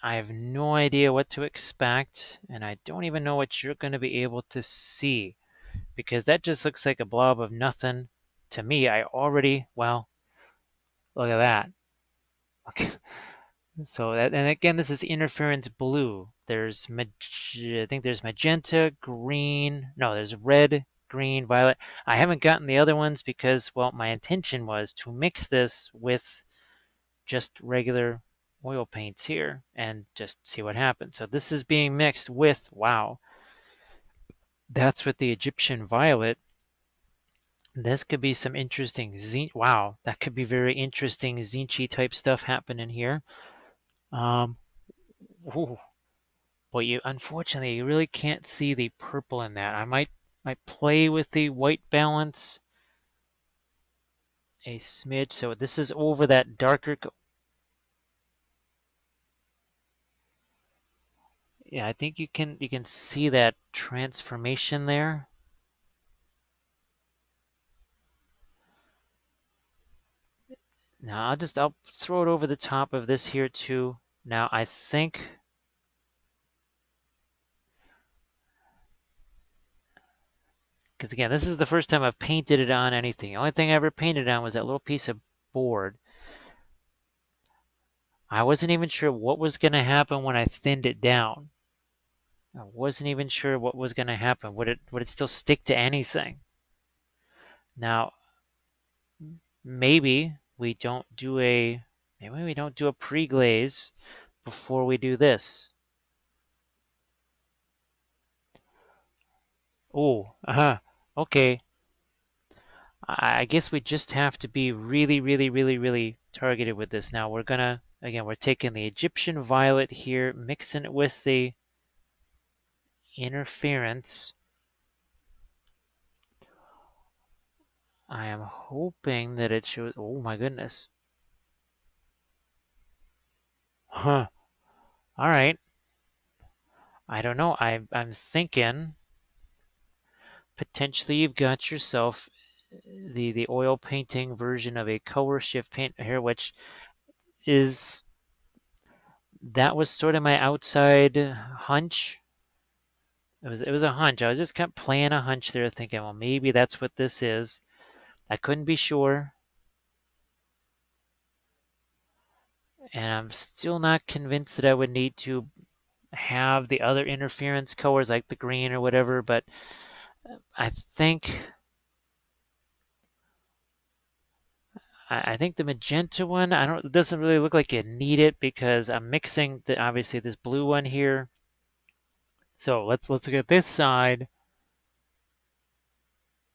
I have no idea what to expect, and I don't even know what you're going to be able to see, because that just looks like a blob of nothing to me. Well, look at that. Okay. So and again, this is interference blue. I think there's magenta, green. No, there's red, green, violet. I haven't gotten the other ones because, well, my intention was to mix this with just regular oil paints here and just see what happens. So this is being mixed with, wow, that's with the Egyptian violet. This could be some interesting wow, that could be very interesting Zinchi type stuff happening here. Ooh, but unfortunately you really can't see the purple in that. I might play with the white balance a smidge. So this is over that darker. Yeah, I think you can see that transformation there. Now I'll throw it over the top of this here too. Now I think, because again, this is the first time I've painted it on anything. The only thing I ever painted on was that little piece of board. I wasn't even sure what was going to happen when I thinned it down. I wasn't even sure what was going to happen. Would it still stick to anything? Now, maybe we don't do a pre-glaze before we do this. Oh, okay. I guess we just have to be really, really, really, really targeted with this. Now we're gonna Again, we're taking the Egyptian violet here, mixing it with the interference. I am hoping that it shows. Oh my goodness. Huh. All right. I don't know. I'm thinking potentially you've got yourself the oil painting version of a color shift paint here, which is that was sort of my outside hunch. It was a hunch. I was just kept playing a hunch there, thinking, well, maybe that's what this is. I couldn't be sure, and I'm still not convinced that I would need to have the other interference colors like the green or whatever. But I think I think the magenta one. I don't. It doesn't really look like you need it because I'm mixing obviously this blue one here. So let's look at this side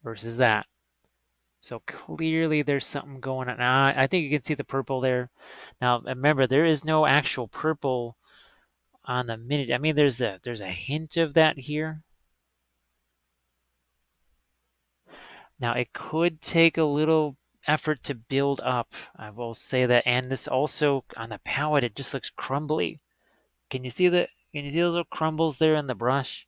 versus that. So clearly there's something going on. I think you can see the purple there. Now remember, there is no actual purple on the minute. I mean, there's a hint of that here. Now it could take a little effort to build up. I will say that, and this also on the palette, it just looks crumbly. Can you see the? Can you see those little crumbles there in the brush?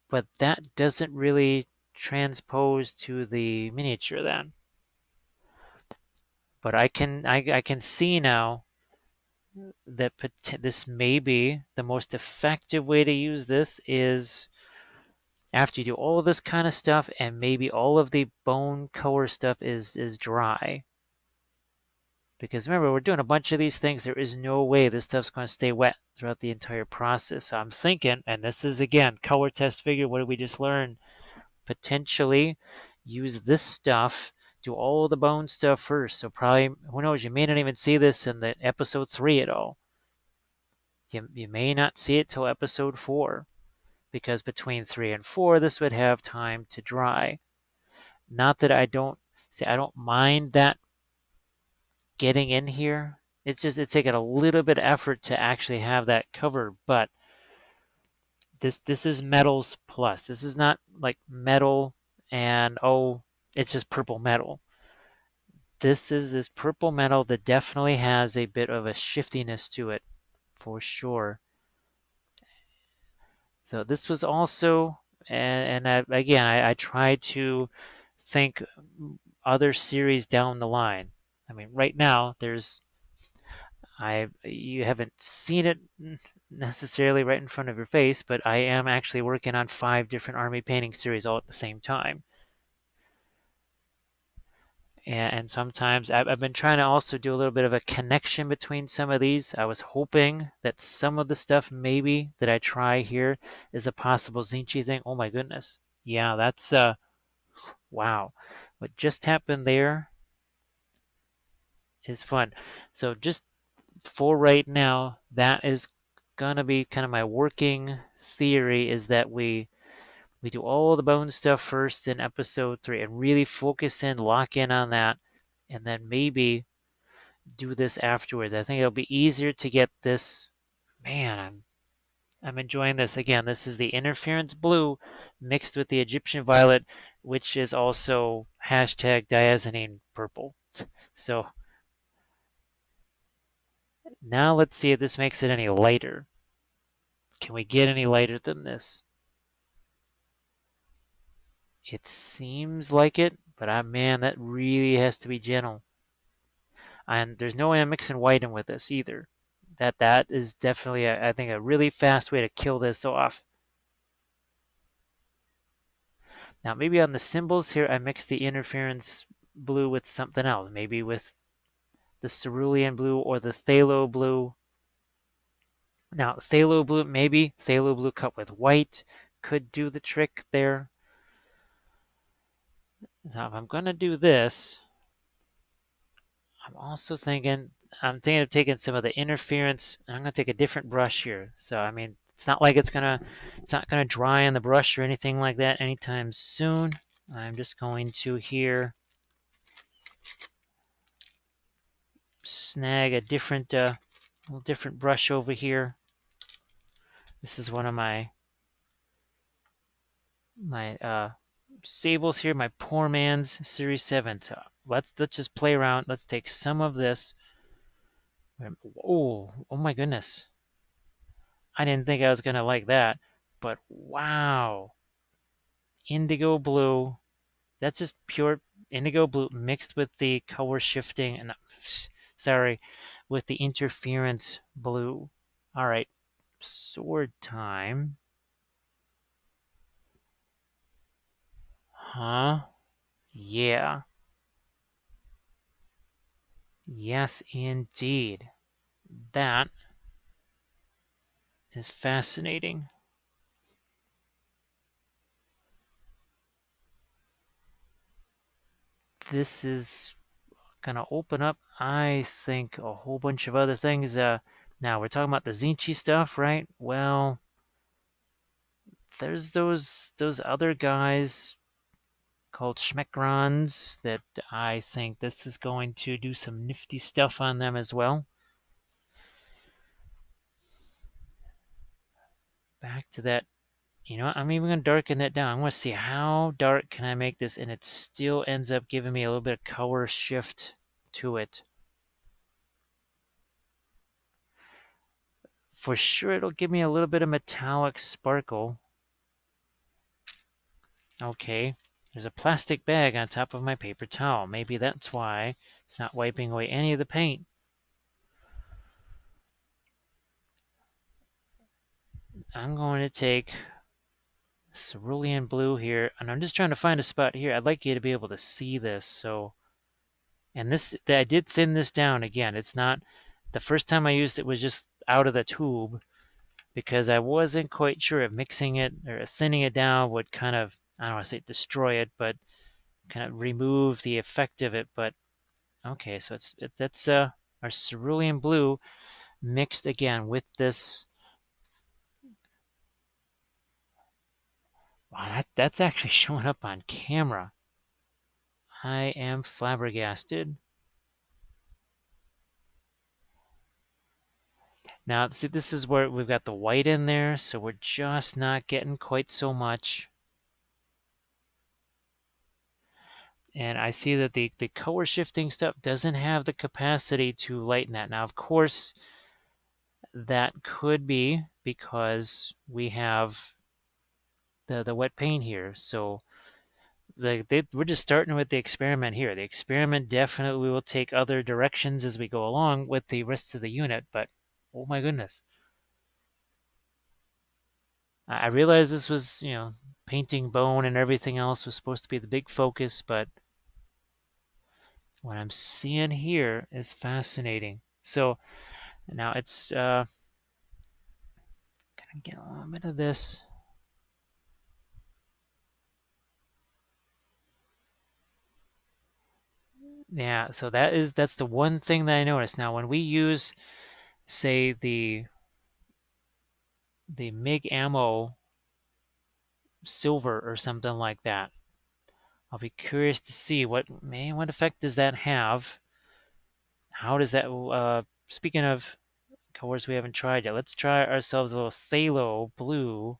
But that doesn't really transpose to the miniature then. But I can see now that this may be the most effective way to use this is after you do all of this kind of stuff and maybe all of the bone color stuff is dry. Because remember, we're doing a bunch of these things. There is no way this stuff's going to stay wet throughout the entire process. So I'm thinking, and this is again color test figure. What did we just learn? Potentially use this stuff, do all the bone stuff first. So probably, who knows, you may not even see this in the episode 3 at all. You may not see it till episode 4, because between 3 and 4, this would have time to dry. Not that I don't mind that getting in here. It's taking a little bit of effort to actually have that covered, but this is metals plus. This is not like metal and it's just purple metal. This is this purple metal that definitely has a bit of a shiftiness to it for sure. So this was also, and again, I tried to think other series down the line. I mean, right now you haven't seen it necessarily right in front of your face, but I am actually working on 5 different army painting series all at the same time. And sometimes I've been trying to also do a little bit of a connection between some of these. I was hoping that some of the stuff maybe that I try here is a possible Zinchi thing. Oh my goodness. Yeah, that's wow. What just happened there is fun. So just for right now, that is gonna be kind of my working theory is that we do all the bone stuff first in episode 3 and really focus in, lock in on that, and then maybe do this afterwards. I think it'll be easier to get this. Man, I'm enjoying this. Again, this is the interference blue mixed with the Egyptian violet, which is also hashtag diazonine purple. So now let's see if this makes it any lighter. Can we get any lighter than this? It seems like it, but man, that really has to be gentle. And there's no way I'm mixing white in with this either. That is definitely, I think, a really fast way to kill this off. Now, maybe on the symbols here, I mix the interference blue with something else. Maybe with the cerulean blue or the phthalo blue. Now, phthalo blue, maybe phthalo blue cut with white could do the trick there. So if I'm going to do this, I'm thinking of taking some of the interference, and I'm going to take a different brush here. So, I mean, it's not like it's not gonna dry on the brush or anything like that anytime soon. I'm just going to here snag a different, little different brush over here. This is one of my sables here, my poor man's Series 7. So let's just play around. Let's take some of this. Oh my goodness. I didn't think I was going to like that, but wow. Indigo blue. That's just pure indigo blue mixed with the color shifting and sorry, with the interference blue. All right, sword time. Huh? Yeah. Yes, indeed. That is fascinating. This is gonna open up, I think, a whole bunch of other things. Now we're talking about the Zinchi stuff, right? Well, there's those other guys called Schmeckrons that I think this is going to do some nifty stuff on them as well. Back to that. You know, I'm even going to darken that down. I want to see how dark can I make this and it still ends up giving me a little bit of color shift to it. For sure, it'll give me a little bit of metallic sparkle. Okay, there's a plastic bag on top of my paper towel. Maybe that's why it's not wiping away any of the paint. I'm going to take cerulean blue here, and I'm just trying to find a spot here. I'd like you to be able to see this. So, and this, I did thin this down again. It's not, the first time I used it was just out of the tube because I wasn't quite sure if mixing it or thinning it down would kind of, I don't want to say destroy it, but kind of remove the effect of it. But okay, so that's our cerulean blue mixed again with this. Wow, that's actually showing up on camera. I am flabbergasted. Now, see, this is where we've got the white in there, so we're just not getting quite so much. And I see that the color shifting stuff doesn't have the capacity to lighten that. Now, of course, that could be because we have the wet paint here. So we're just starting with the experiment here. The experiment definitely will take other directions as we go along with the rest of the unit, but oh my goodness. I realized this was, painting bone and everything else was supposed to be the big focus, but what I'm seeing here is fascinating. So now it's gonna get a little bit of this. Yeah, so that's the one thing that I noticed. Now when we use, say, the MIG ammo silver or something like that, I'll be curious to see what effect does that have. How does that speaking of colors we haven't tried yet, let's try ourselves a little phthalo blue.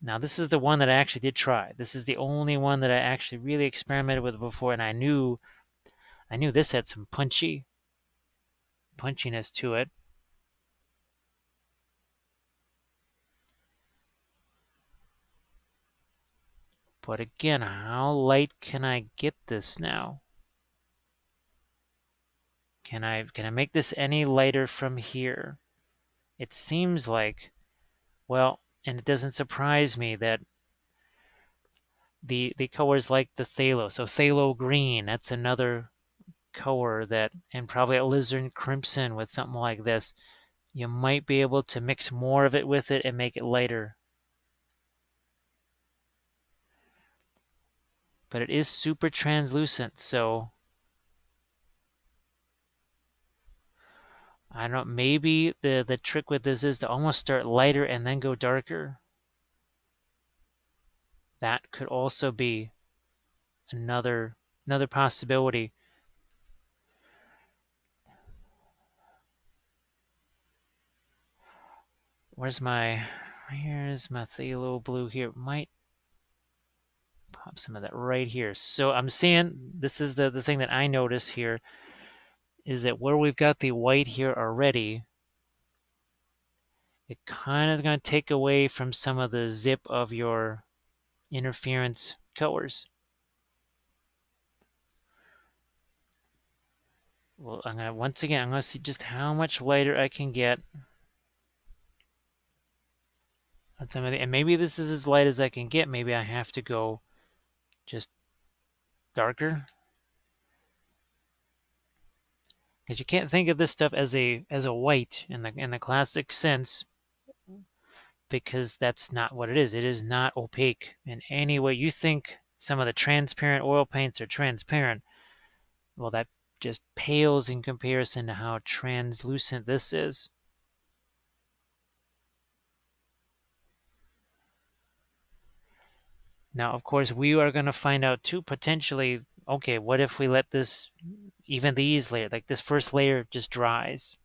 Now this is the one that I actually did try. This is the only one that I actually really experimented with before, and I knew this had some punchiness to it. But again, how light can I get this now? Can I make this any lighter from here? It seems like, well, and it doesn't surprise me that the colors like the phthalo. So phthalo green, that's another color that, and probably a alizarin crimson with something like this. You might be able to mix more of it with it and make it lighter. But it is super translucent, so I don't know, maybe the trick with this is to almost start lighter and then go darker. That could also be another possibility. Here's my phthalo blue here. Might pop some of that right here. So I'm seeing, this is the thing that I notice here, is that where we've got the white here already, it kind of is going to take away from some of the zip of your interference colors. Well, once again, I'm going to see just how much lighter I can get on some of the, and maybe this is as light as I can get. Maybe I have to go just darker, because you can't think of this stuff as a white in the classic sense, because that's not what it is. It is not opaque in any way. You think some of the transparent oil paints are transparent. Well, that just pales in comparison to how translucent this is. Now, of course, we are going to find out too, potentially, okay, what if we let this, even these layers, like this first layer just dries,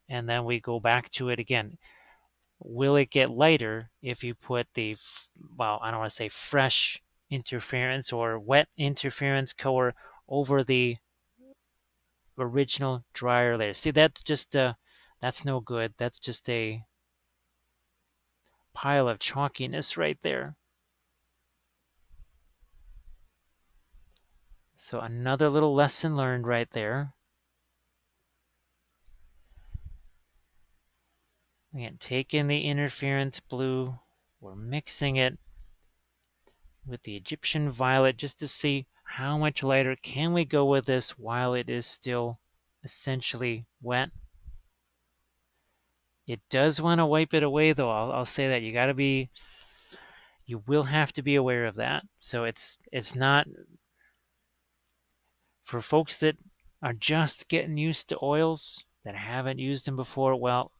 and then we go back to it again. Will it get lighter if you put the, well, I don't want to say fresh interference or wet interference color over the original drier layer? See, that's just, that's no good. That's just a pile of chalkiness right there. So another little lesson learned right there. Again, taking the interference blue, we're mixing it with the Egyptian violet just to see how much lighter can we go with this while it is still essentially wet. It does want to wipe it away, though. I'll say that you will have to be aware of that. So it's not for folks that are just getting used to oils, that haven't used them before. Well,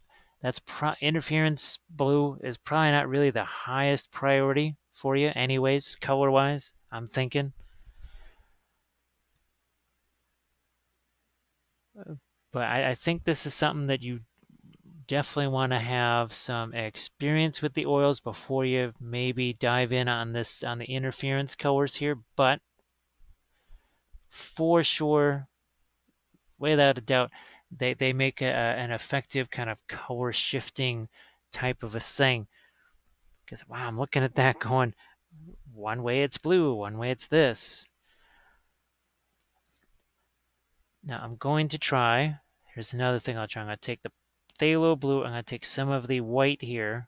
that's interference blue is probably not really the highest priority for you anyways, color-wise, I'm thinking. But I think this is something that you definitely want to have some experience with the oils before you maybe dive in on the interference colors here. But for sure, without a doubt, they make an effective kind of color shifting type of a thing. Because wow, I'm looking at that going, one way it's blue, one way it's this. Now I'm going to try, here's another thing I'll try. I'm going to take the phthalo blue, I'm going to take some of the white here,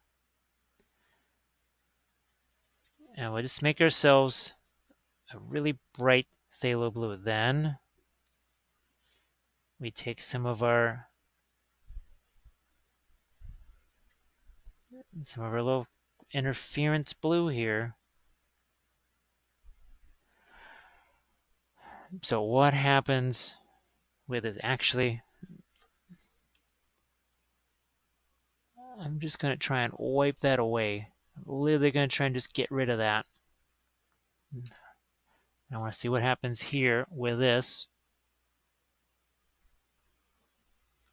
and we'll just make ourselves a really bright phthalo blue. Then we take some of our little interference blue here. So what happens with this? Actually, I'm just going to try and wipe that away. I'm literally going to try and just get rid of that. I want to see what happens here with this.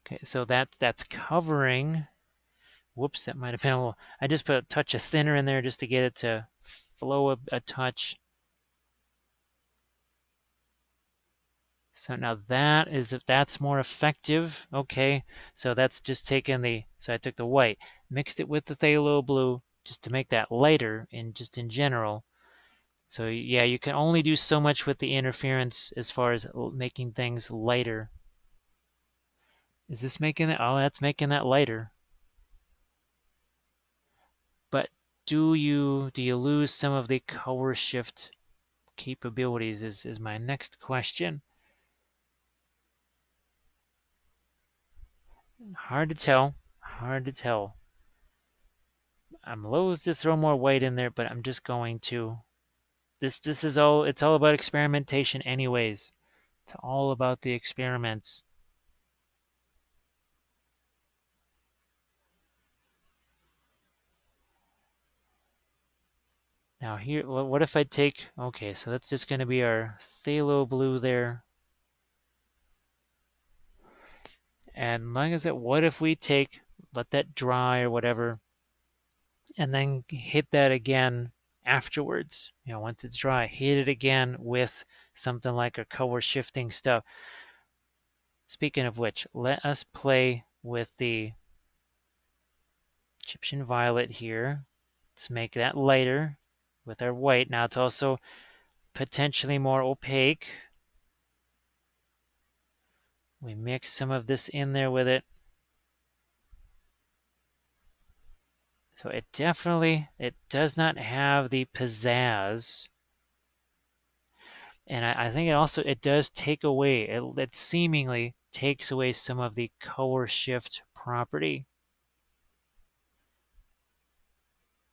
Okay, so that's covering. Whoops, that might have been a little. I just put a touch of thinner in there just to get it to flow a touch. So now that's more effective. Okay, so that's just taking so I took the white, mixed it with the phthalo blue just to make that lighter just in general. So yeah, you can only do so much with the interference as far as making things lighter. Is this making it? Oh, that's making that lighter. But do you lose some of the color shift capabilities is my next question. Hard to tell. Hard to tell. I'm loath to throw more white in there, but I'm just going to. This is all. It's all about experimentation, anyways. It's all about the experiments. Now here, what if I take? Okay, so that's just going to be our phthalo blue there. And like I said, what if we let that dry or whatever, and then hit that again afterwards. Once it's dry, hit it again with something like a color shifting stuff. Speaking of which, let us play with the Egyptian violet here. Let's make that lighter with our white. Now it's also potentially more opaque. We mix some of this in there with it. So it does not have the pizzazz. And I think it does take away, it seemingly takes away some of the color shift property.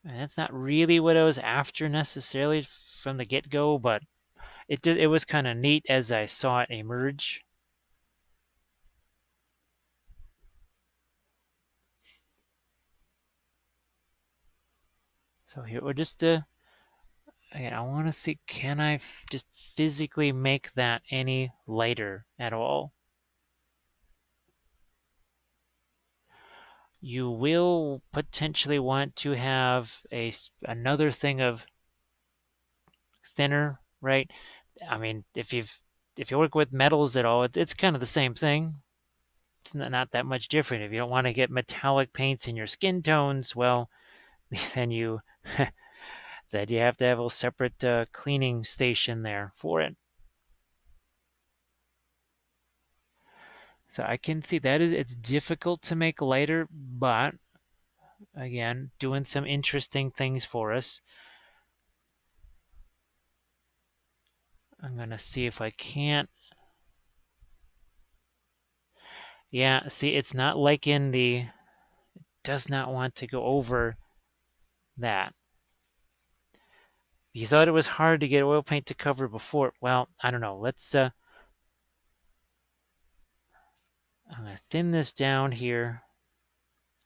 And that's not really what I was after necessarily from the get-go, but it was kind of neat as I saw it emerge. So here we're just again, I want to see, can I just physically make that any lighter at all? You will potentially want to have another thing of thinner, right? I mean, if you work with metals at all, it's kind of the same thing. It's not that much different. If you don't want to get metallic paints in your skin tones, well, then you then you have to have a separate cleaning station there for it. So I can see that it's difficult to make lighter, but again, doing some interesting things for us. I'm gonna see if I can't. Yeah, see, it's not like in the, does not want to go over that. You thought it was hard to get oil paint to cover before. Well, I don't know. I'm gonna thin this down here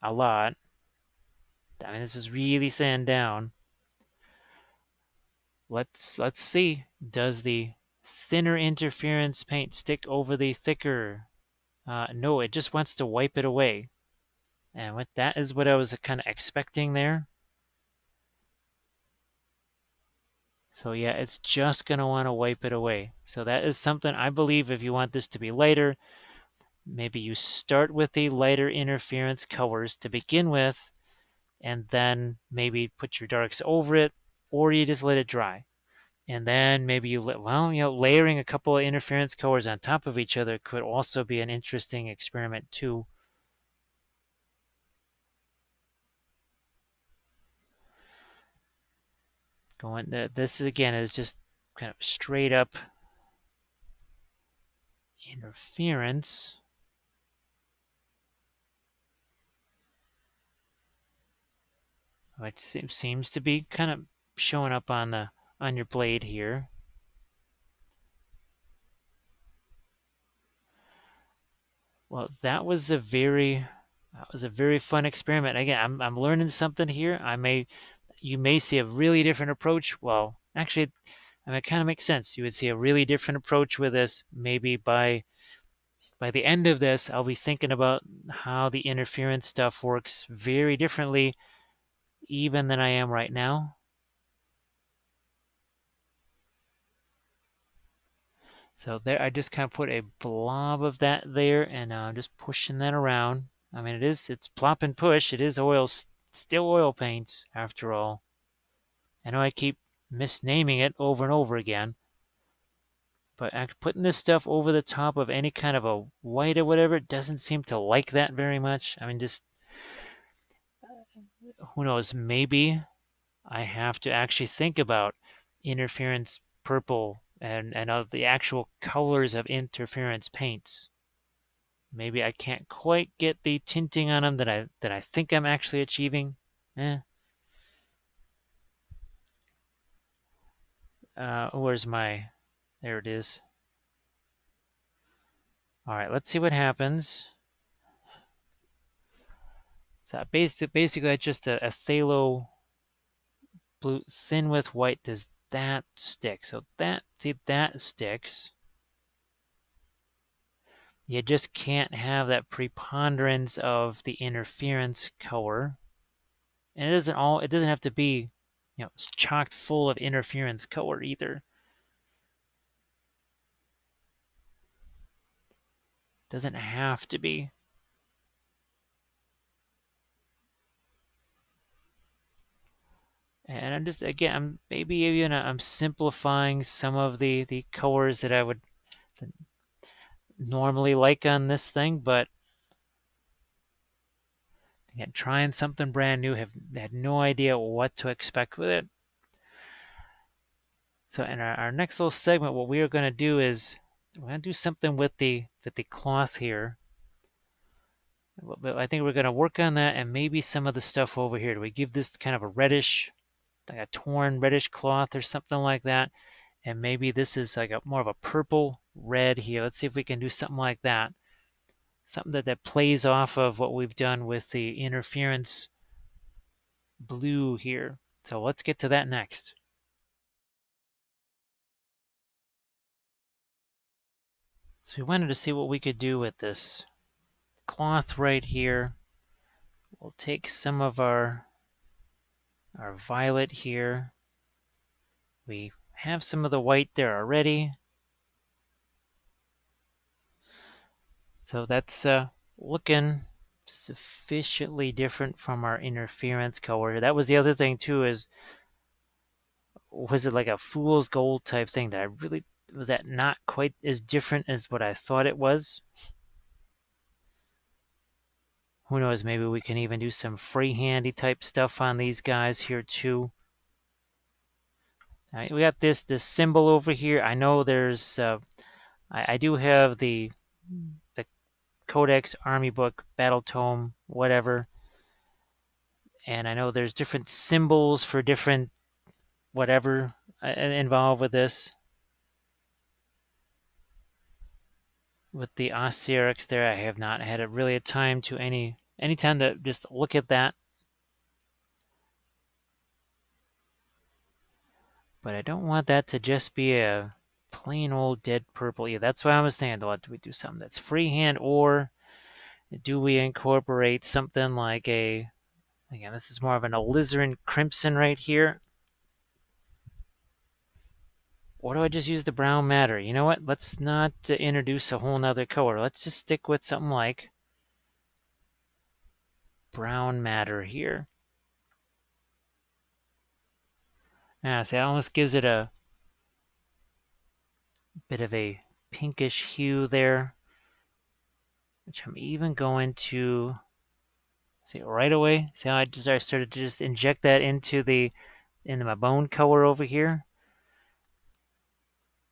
a lot. I mean, this is really thin down. Let's see. Does the thinner interference paint stick over the thicker? No, it just wants to wipe it away. And that is what I was kind of expecting there. So yeah, it's just going to want to wipe it away. So that is something I believe if you want this to be lighter, maybe you start with the lighter interference colors to begin with, and then maybe put your darks over it, or you just let it dry. And then maybe layering a couple of interference colors on top of each other could also be an interesting experiment too. This again is just kind of straight up interference. Which seems to be kind of showing up on your blade here. Well, that was a very fun experiment. Again, I'm learning something here. You may see a really different approach. Well, actually, I mean, it kind of makes sense. You would see a really different approach with this. Maybe by the end of this, I'll be thinking about how the interference stuff works very differently, even than I am right now. So there, I just kind of put a blob of that there, and I'm just pushing that around. I mean, it's plop and push. It is oil, still oil paint after all. I know I keep misnaming it over and over again, but putting this stuff over the top of any kind of a white or whatever, it doesn't seem to like that very much. I mean, just, who knows, maybe I have to actually think about interference purple and of the actual colors of interference paints. Maybe I can't quite get the tinting on them that I think I'm actually achieving. Eh. Where's my? There it is. All right, let's see what happens. So basically, it's just a phthalo blue thin with white. Does that stick? So that sticks. You just can't have that preponderance of the interference color. And it doesn't have to be, chocked full of interference color either. Doesn't have to be. And I'm just, again, I'm simplifying some of the colors that I would normally like on this thing, but again, trying something brand new, have had no idea what to expect with it. So in our next little segment, what we are going to do is we're going to do something with the cloth here. But I think we're going to work on that and maybe some of the stuff over here. Do we give this kind of a reddish, like a torn reddish cloth or something like that? And maybe this is like more of a purple red here. Let's see if we can do something like that. Something that plays off of what we've done with the interference blue here. So let's get to that next. So we wanted to see what we could do with this cloth right here. We'll take some of our violet here. We have some of the white there already. So that's looking sufficiently different from our interference color. That was the other thing too, is was it like a fool's gold type thing that I really, was that not quite as different as what I thought it was? Who knows, maybe we can even do some freehandy type stuff on these guys here too. All right, we got this symbol over here. I know there's I do have the Codex, Army Book, Battle Tome, whatever. And I know there's different symbols for different whatever involved with this. With the Osirix there, I have not had really a time to any time to just look at that. But I don't want that to just be a plain old dead purple. Yeah, that's what I was thinking. Do we do something that's freehand, or do we incorporate something like a, again, this is more of an alizarin crimson right here. Or do I just use the brown matter? You know what? Let's not introduce a whole nother color. Let's just stick with something like brown matter here. Yeah, see, that almost gives it a bit of a pinkish hue there, which I'm even going to see right away. See how I started to just inject that into my bone color over here.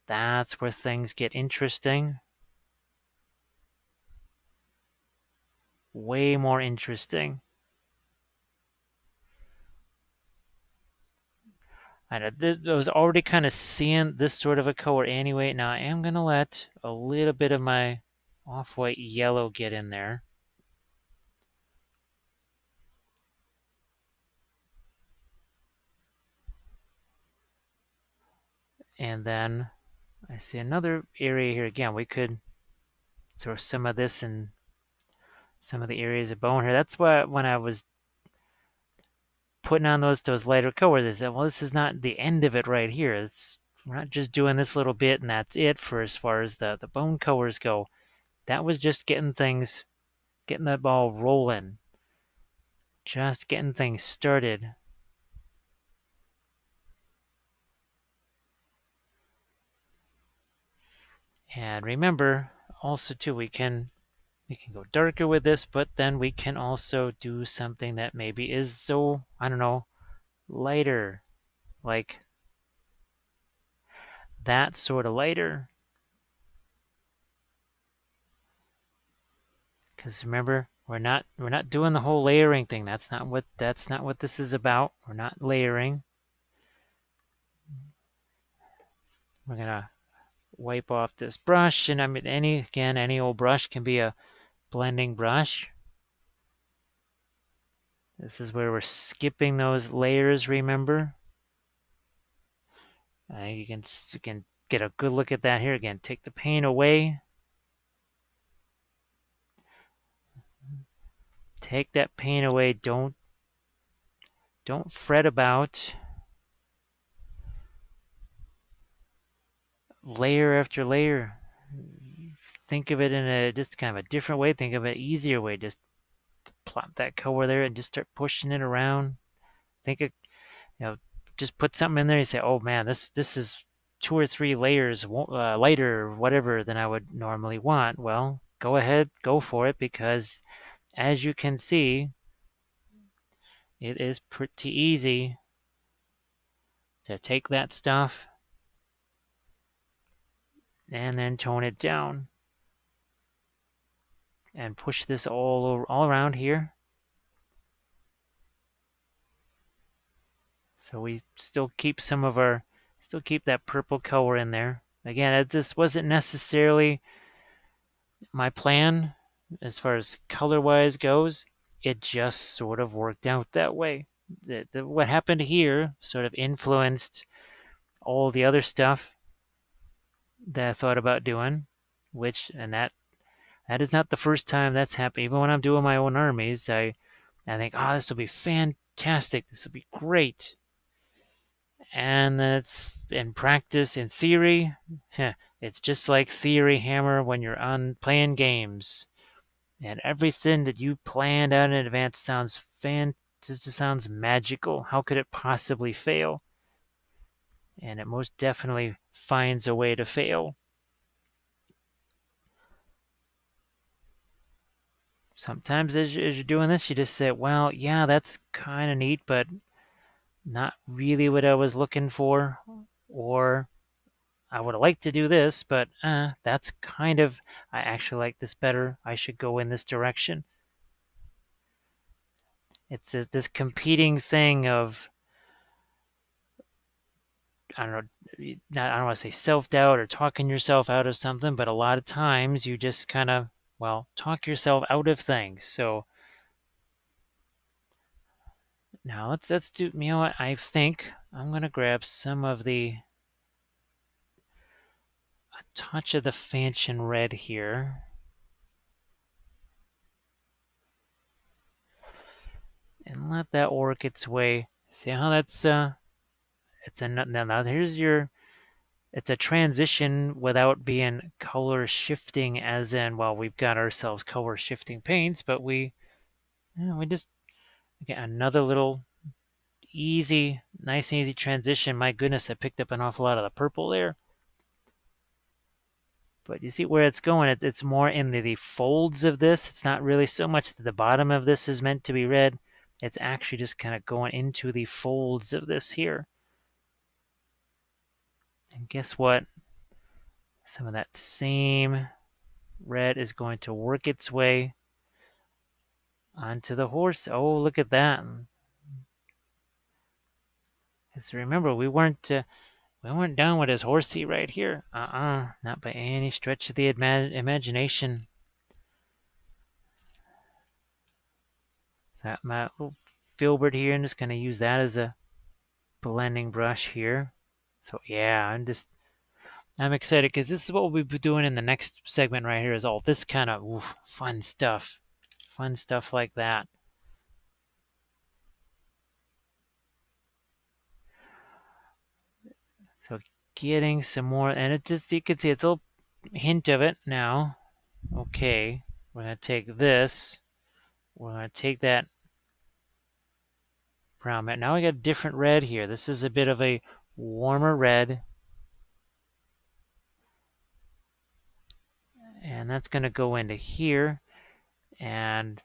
That's where things get interesting. Way more interesting. I was already kind of seeing this sort of a color anyway. Now I am going to let a little bit of my off-white yellow get in there. And then I see another area here. Again, we could throw some of this in some of the areas of bone here. That's why when I was putting on those lighter colors, I said, well, this is not the end of it right here. We're not just doing this little bit and that's it for as far as the bone colors go. That was just getting the ball rolling. Just getting things started. And remember, also too, we can go darker with this, but then we can also do something that maybe is so, I don't know, lighter, like that sort of lighter. Because remember, we're not doing the whole layering thing. That's not what this is about. We're not layering. We're gonna wipe off this brush, and I mean any old brush can be a blending brush. This is where we're skipping those layers, remember? You can get a good look at that here. Again, take the paint away. Take that paint away. Don't don't fret about layer after layer. Think of it in a just kind of a different way. Think of an easier way. Just plop that color there and just start pushing it around. Think of, just put something in there. You say, oh man, this is 2 or 3 layers lighter or whatever than I would normally want. Well, go ahead, go for it, because as you can see, it is pretty easy to take that stuff and then tone it down and push this all around here. So we still keep still keep that purple color in there. Again, this wasn't necessarily my plan as far as color-wise goes. It just sort of worked out that way. What happened here sort of influenced all the other stuff that I thought about doing, that is not the first time that's happened. Even when I'm doing my own armies, I think, oh, this will be fantastic. This will be great. And that's in practice, in theory, it's just like theory hammer when you're on playing games. And everything that you planned out in advance sounds just sounds magical. How could it possibly fail? And it most definitely finds a way to fail. Sometimes as you're doing this, you just say, well, yeah, that's kind of neat, but not really what I was looking for. Or I would have liked to do this, but that's kind of, I actually like this better. I should go in this direction. It's this competing thing of, I don't know, I don't want to say self-doubt or talking yourself out of something, but a lot of times you just kind of, well, talk yourself out of things. So now let's do, you know what, I think I'm going to grab some of a touch of the Fanchon red here. And let that work its way. See how that's, now here's it's a transition without being color shifting, as in, well, we've got ourselves color shifting paints, but we just get another little nice and easy transition. My goodness, I picked up an awful lot of the purple there. But you see where it's going. It's more in the folds of this. It's not really so much that the bottom of this is meant to be red. It's actually just kind of going into the folds of this here. And guess what? Some of that same red is going to work its way onto the horse. Oh, look at that. Because remember, we weren't down with his horsey right here. Not by any stretch of the imagination. So my little filbert here, I'm just going to use that as a blending brush here. So yeah, I'm excited because this is what we'll be doing in the next segment right here, is all this kind of fun stuff like that. So getting some more, and it just, you can see it's a little hint of it now. Okay, we're going to take this, we're going to take that brown mat. Now we got a different red here. This is a bit of a warmer red. And that's going to go into here. And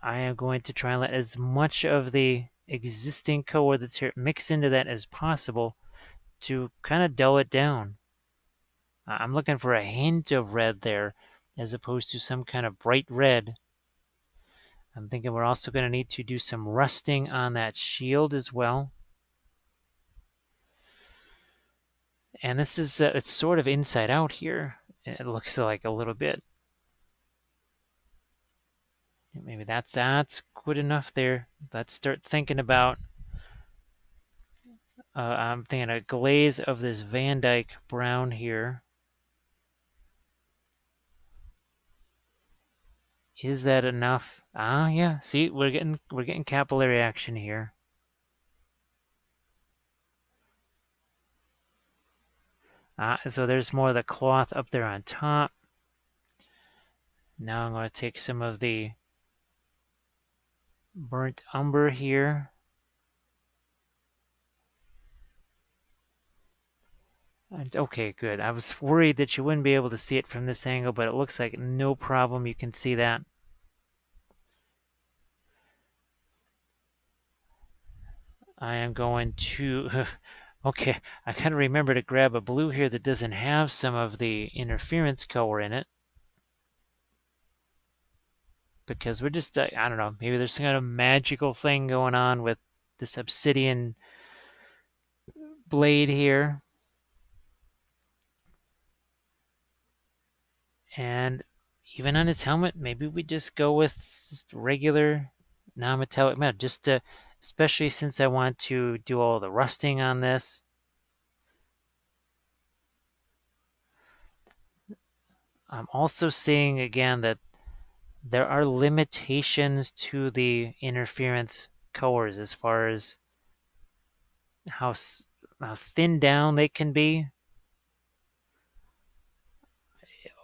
I am going to try and let as much of the existing color that's here mix into that as possible to kind of dull it down. I'm looking for a hint of red there as opposed to some kind of bright red. I'm thinking we're also going to need to do some rusting on that shield as well. And this is, it's sort of inside out here. It looks like a little bit. Maybe that's good enough there. Let's start thinking about, I'm thinking a glaze of this Van Dyke brown here Is that enough? Ah, yeah. See, we're getting capillary action here. So there's more of the cloth up there on top. Now I'm going to take some of the burnt umber here. And, okay, good. I was worried that you wouldn't be able to see it from this angle, but it looks like no problem. You can see that. I am going to... okay, I kind of remember to grab a blue here that doesn't have some of the interference color in it. Because we're just, I don't know, maybe there's some kind of magical thing going on with this obsidian blade here. And even on his helmet, maybe we just go with just regular non-metallic metal, just to, especially since I want to do all the rusting on this. I'm also seeing again that there are limitations to the interference colors as far as how thin down they can be.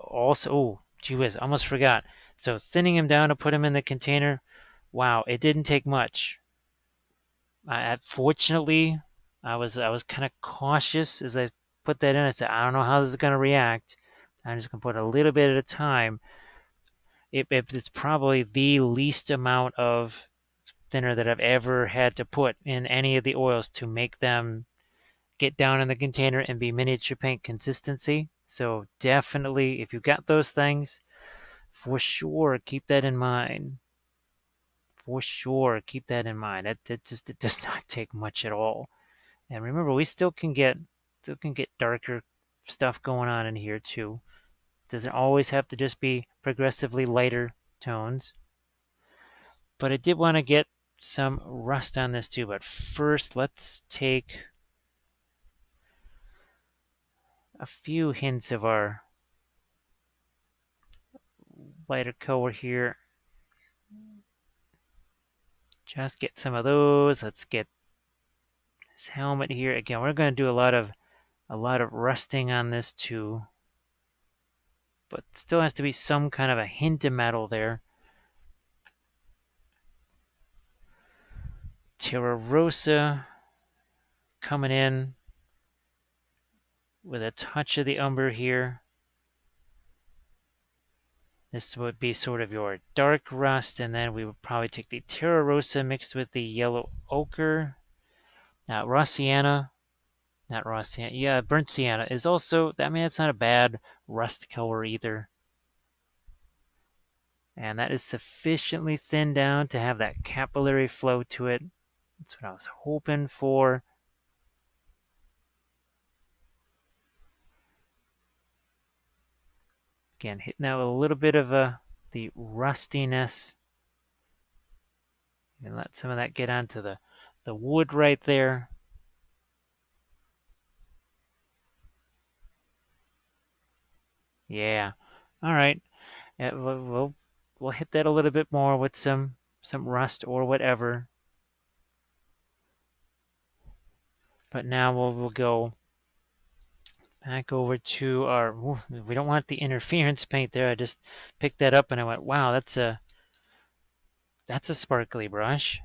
Also, oh, gee whiz, almost forgot. So thinning him down to put him in the container, wow, it didn't take much. Fortunately, I was kind of cautious as I put that in. I said, I don't know how this is going to react. I'm just going to put a little bit at a time. It's probably the least amount of thinner that I've ever had to put in any of the oils to make them get down in the container and be miniature paint consistency. So definitely, if you've got those things, for sure, keep that in mind. For sure, keep that in mind. It does not take much at all. And remember, we still can get darker stuff going on in here too. Doesn't always have to just be progressively lighter tones. But I did want to get some rust on this too. But first, let's take a few hints of our lighter color here. Just get some of those. Let's get this helmet here. Again, we're going to do a lot of rusting on this too. But still has to be some kind of a hint of metal there. Terra Rosa coming in with a touch of the umber here. This would be sort of your dark rust, and then we would probably take the Terra Rosa mixed with the yellow ochre. Now, raw sienna, not raw sienna, yeah, burnt sienna is also, I mean, it's not a bad rust color either. And that is sufficiently thinned down to have that capillary flow to it. That's what I was hoping for. Again, hitting that with a little bit of the rustiness. And let some of that get onto the wood right there. Yeah. All right. Yeah, we'll hit that a little bit more with some rust or whatever. But now we'll go back over to our. We don't want the interference paint there. I just picked that up and I went, wow, that's a sparkly brush.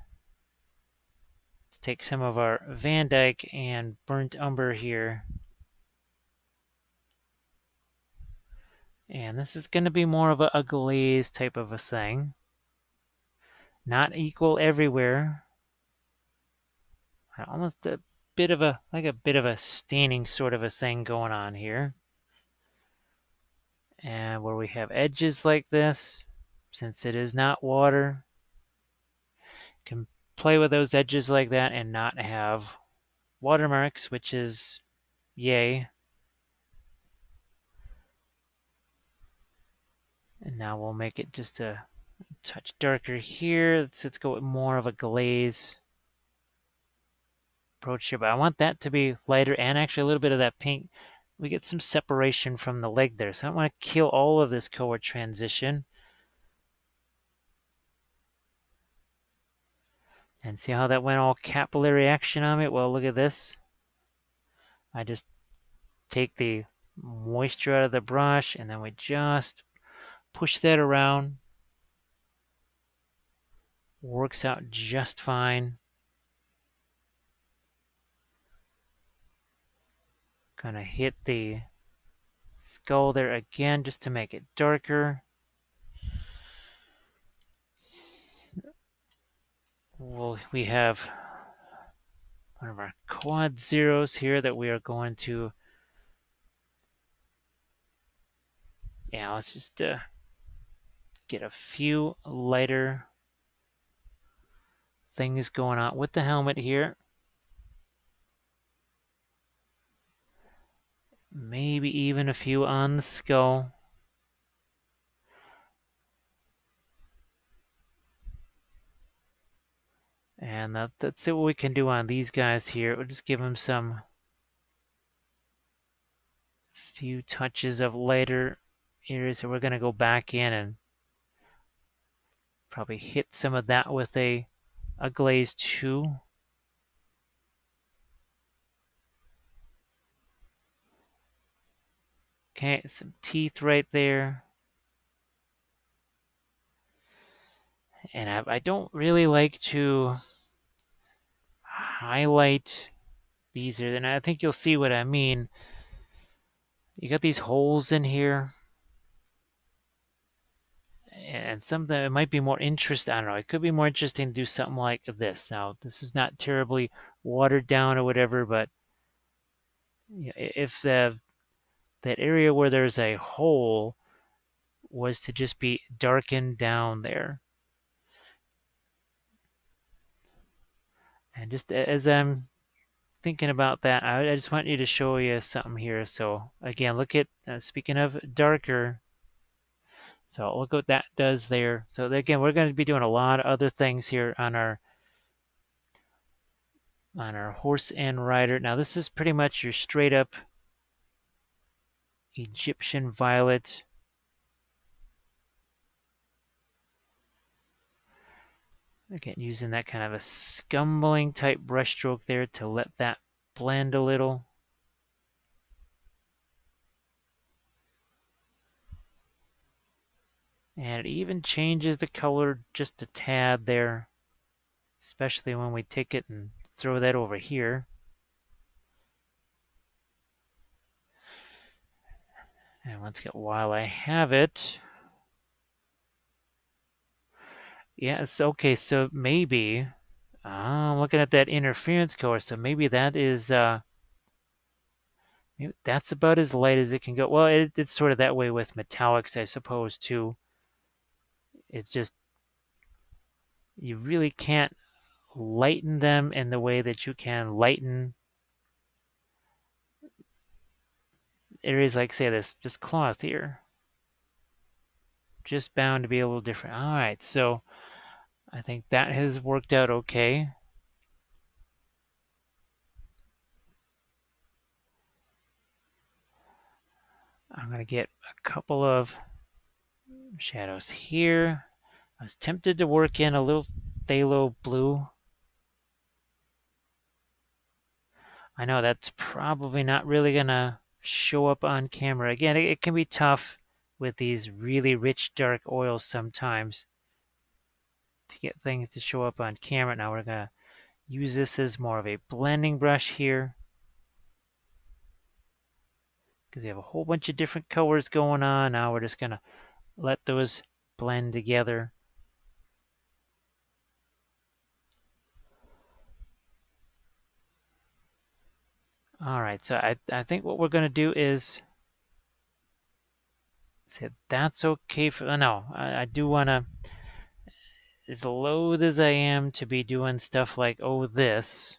Let's take some of our Van Dyke and burnt umber here. And this is going to be more of a glaze type of a thing. Not equal everywhere. Almost a bit of a staining sort of a thing going on here. And where we have edges like this, since it is not water, can play with those edges like that and not have watermarks, which is yay. And now we'll make it just a touch darker here. Let's go with more of a glaze approach here, but I want that to be lighter and actually a little bit of that pink. We get some separation from the leg there, so I don't want to kill all of this color transition. And see how that went all capillary action on it? Well, look at this. I just take the moisture out of the brush and then we just push that around. Works out just fine. Gonna hit the skull there again just to make it darker. Well, we have one of our quad zeros here that we are going to, yeah, let's just get a few lighter things going on with the helmet here. Maybe even a few on the skull. And that's it what we can do on these guys here. We'll just give them some few touches of lighter areas. So we're going to go back in and probably hit some of that with a glaze too. Okay, some teeth right there. And I don't really like to highlight these here, and I think you'll see what I mean. You got these holes in here, and something it might be more interesting. I don't know. It could be more interesting to do something like this. Now, this is not terribly watered down or whatever, but if that area where there's a hole was to just be darkened down there, and just as I'm thinking about that, I just want you to show you something here. So again, look at speaking of darker. So look what that does there. So again, we're going to be doing a lot of other things here on our horse and rider. Now this is pretty much your straight up Egyptian violet. Again, using that kind of a scumbling type brush stroke there to let that blend a little. And it even changes the color just a tad there, especially when we take it and throw that over here. And once again, while I have it, yes, okay, so maybe, I'm looking at that interference color, so maybe that is, maybe that's about as light as it can go. Well, it's sort of that way with metallics, I suppose, too. It's just, you really can't lighten them in the way that you can lighten areas like, say, this cloth here. Just bound to be a little different. All right, so I think that has worked out okay. I'm going to get a couple of shadows here. I was tempted to work in a little phthalo blue. I know that's probably not really going to show up on camera. Again, it can be tough with these really rich dark oils sometimes to get things to show up on camera. Now we're going to use this as more of a blending brush here, because we have a whole bunch of different colors going on. Now we're just going to let those blend together. All right, so I think what we're going to do is say that's okay for, no, I do want to, as loath as I am to be doing stuff like, oh, this,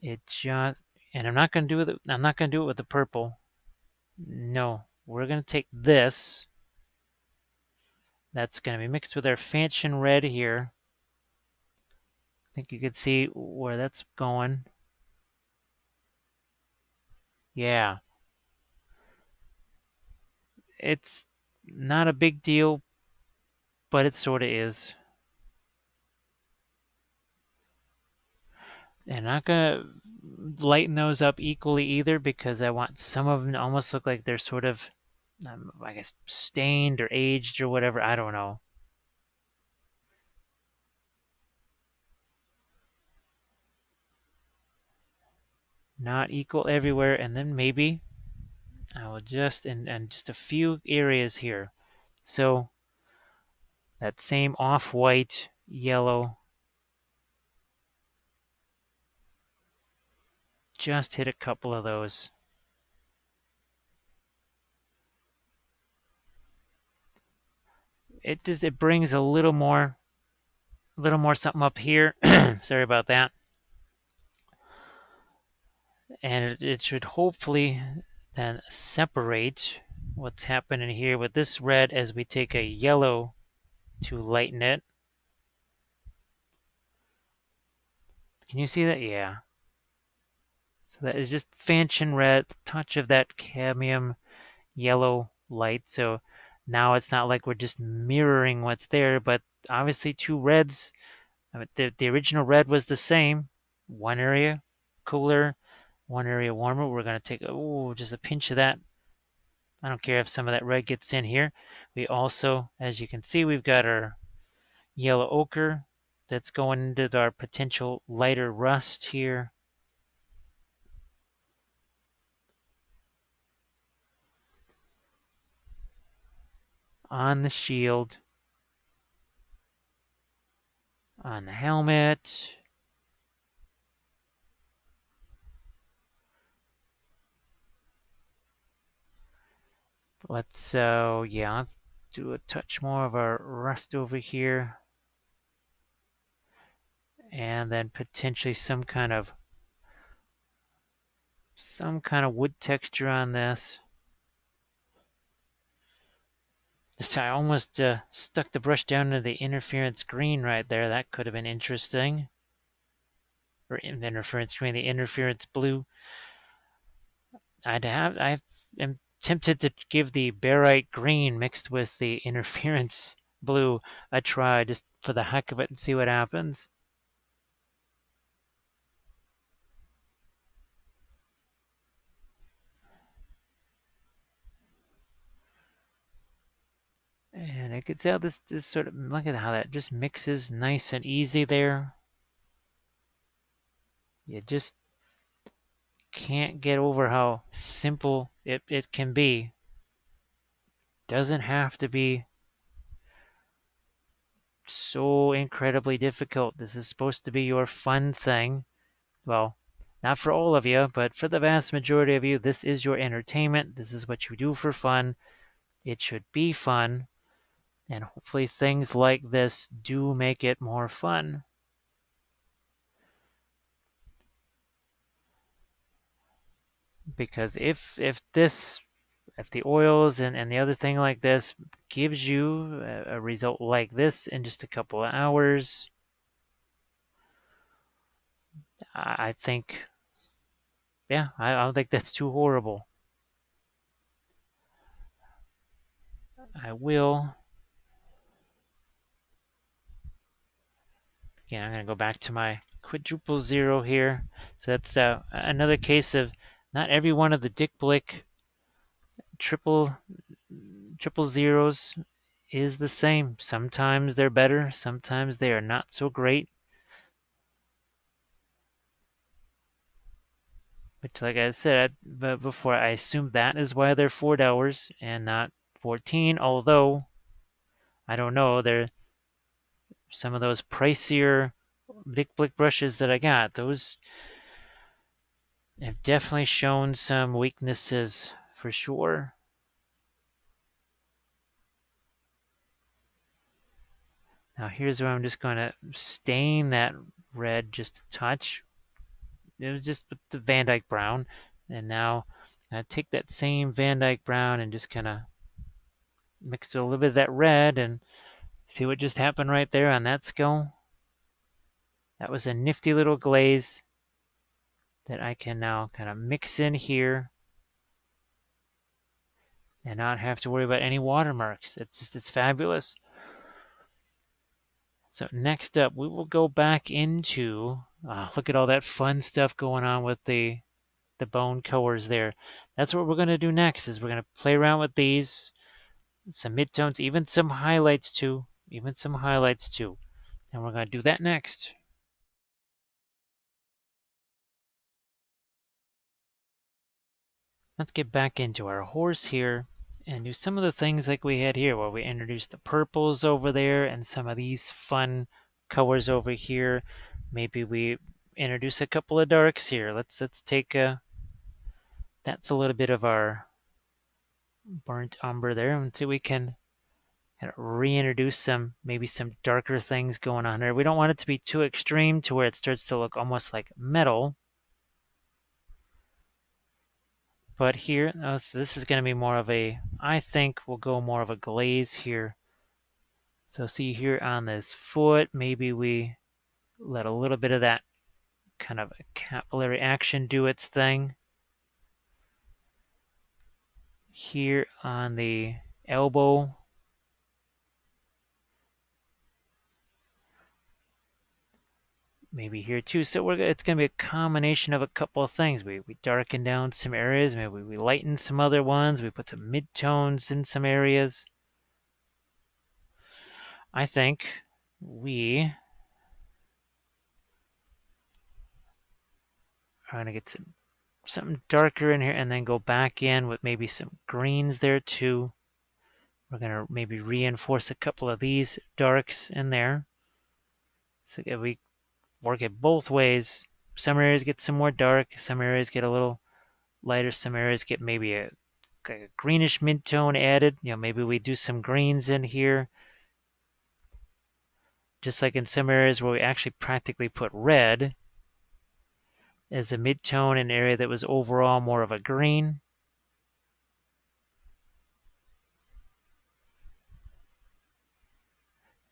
it just, and I'm not going to do it, I'm not going to do it with the purple. No, we're going to take this. That's going to be mixed with our fanchon red here. I think you can see where that's going. Yeah. It's not a big deal, but it sort of is. And I'm not going to lighten those up equally either, because I want some of them to almost look like they're sort of, I guess, stained or aged or whatever. I don't know. Not equal everywhere. And then maybe I will just, and just a few areas here. So that same off-white yellow, just hit a couple of those. It brings a little more something up here. Sorry about that. And it should hopefully then separate what's happening here with this red as we take a yellow to lighten it. Can you see that? Yeah. So that is just fanchon red, touch of that cadmium yellow light. So now it's not like we're just mirroring what's there, but obviously two reds. I mean, the original red was the same. One area cooler, one area warmer. We're going to take just a pinch of that. I don't care if some of that red gets in here. We also, as you can see, we've got our yellow ochre that's going into our potential lighter rust here. On the shield, on the helmet. Let's do a touch more of our rust over here. And then potentially some kind of wood texture on this. I almost stuck the brush down to the interference green right there. That could have been interesting. Or interference green, the interference blue. I am tempted to give the barite green mixed with the interference blue a try, just for the heck of it, and see what happens. And I could tell this sort of, look at how that just mixes nice and easy there. You just can't get over how simple it can be. Doesn't have to be so incredibly difficult. This is supposed to be your fun thing. Well, not for all of you, but for the vast majority of you, this is your entertainment. This is what you do for fun. It should be fun. And hopefully things like this do make it more fun. Because if the oils and the other thing like this gives you a result like this in just a couple of hours, I think, yeah, I don't think that's too horrible. I will. Yeah, I'm going to go back to my quadruple zero here. So that's another case of not every one of the Dick Blick triple zeros is the same. Sometimes they're better, sometimes they are not so great. Which, like I said before, I assume that is why they're $4 and not 14. Although I don't know, they're some of those pricier Dick Blick brushes that I got. Those have definitely shown some weaknesses for sure. Now here's where I'm just going to stain that red just a touch. It was just with the Van Dyke brown. And now I take that same Van Dyke brown and just kind of mix a little bit of that red and see what just happened right there on that skull. That was a nifty little glaze that I can now kind of mix in here and not have to worry about any watermarks. It's fabulous. So next up, we will go back into Look at all that fun stuff going on with the bone colors there. That's what we're going to do next is we're going to play around with these, some midtones, even some highlights too. Even some highlights too. And we're going to do that next. Let's get back into our horse here and do some of the things like we had here where we introduced the purples over there and some of these fun colors over here. Maybe we introduce a couple of darks here. Let's take that's a little bit of our burnt umber there until we can kind of reintroduce maybe some darker things going on there. We don't want it to be too extreme to where it starts to look almost like metal. But here, so this is going to be more of a, I think we'll go more of a glaze here. So see here on this foot, maybe we let a little bit of that kind of capillary action do its thing. Here on the elbow, maybe here too. So it's going to be a combination of a couple of things. We darken down some areas, maybe we lighten some other ones, we put some midtones in some areas. I think we are going to get something darker in here and then go back in with maybe some greens there too. We're going to maybe reinforce a couple of these darks in there. So if we work it both ways, some areas get some more dark, some areas get a little lighter, some areas get maybe a greenish mid-tone added. Maybe we do some greens in here. Just like in some areas where we actually practically put red as a mid-tone in an area that was overall more of a green.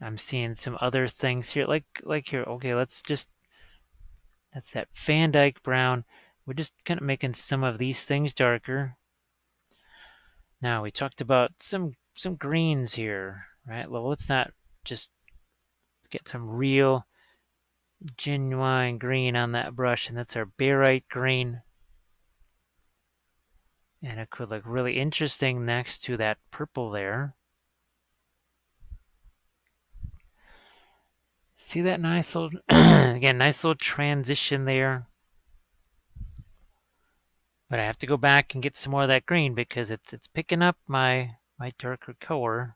I'm seeing some other things here, like here. Okay, that's that Van Dyke brown. We're just kind of making some of these things darker. Now we talked about some greens here, right? Well, let's get some real genuine green on that brush, and that's our barite green. And it could look really interesting next to that purple there. See that nice little, again, nice little transition there. But I have to go back and get some more of that green because it's picking up my darker color.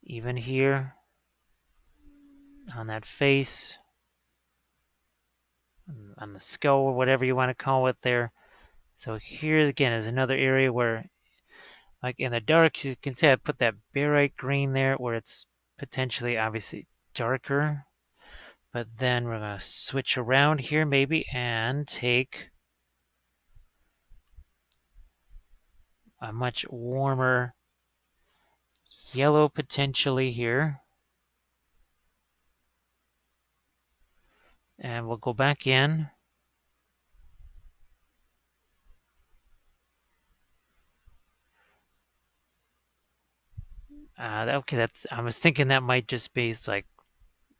Even here on that face, on the skull, or whatever you want to call it there. So here again is another area where, like in the dark, you can see I put that barite green there where it's potentially obviously darker. But then we're going to switch around here maybe and take a much warmer yellow potentially here. And we'll go back in. Okay, I was thinking that might just be like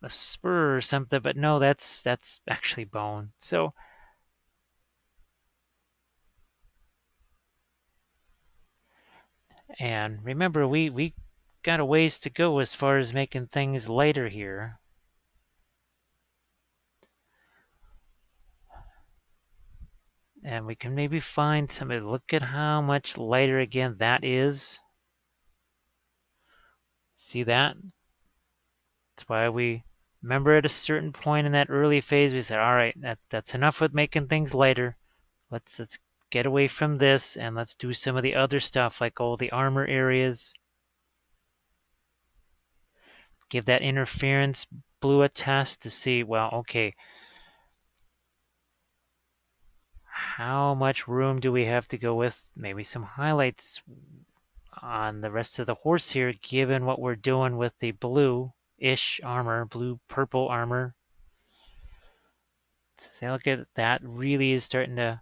a spur or something, but no, that's actually bone. So and remember we got a ways to go as far as making things lighter here. And we can maybe find somebody. Look at how much lighter again that is. See that? That's why we remember at a certain point in that early phase we said, all right, that's enough with making things lighter. Let's get away from this and let's do some of the other stuff like all the armor areas. Give that interference blue a test to see, well, okay, how much room do we have to go with? Maybe some highlights on the rest of the horse here, given what we're doing with the blue-ish armor, blue-purple armor. So look at that, really is starting to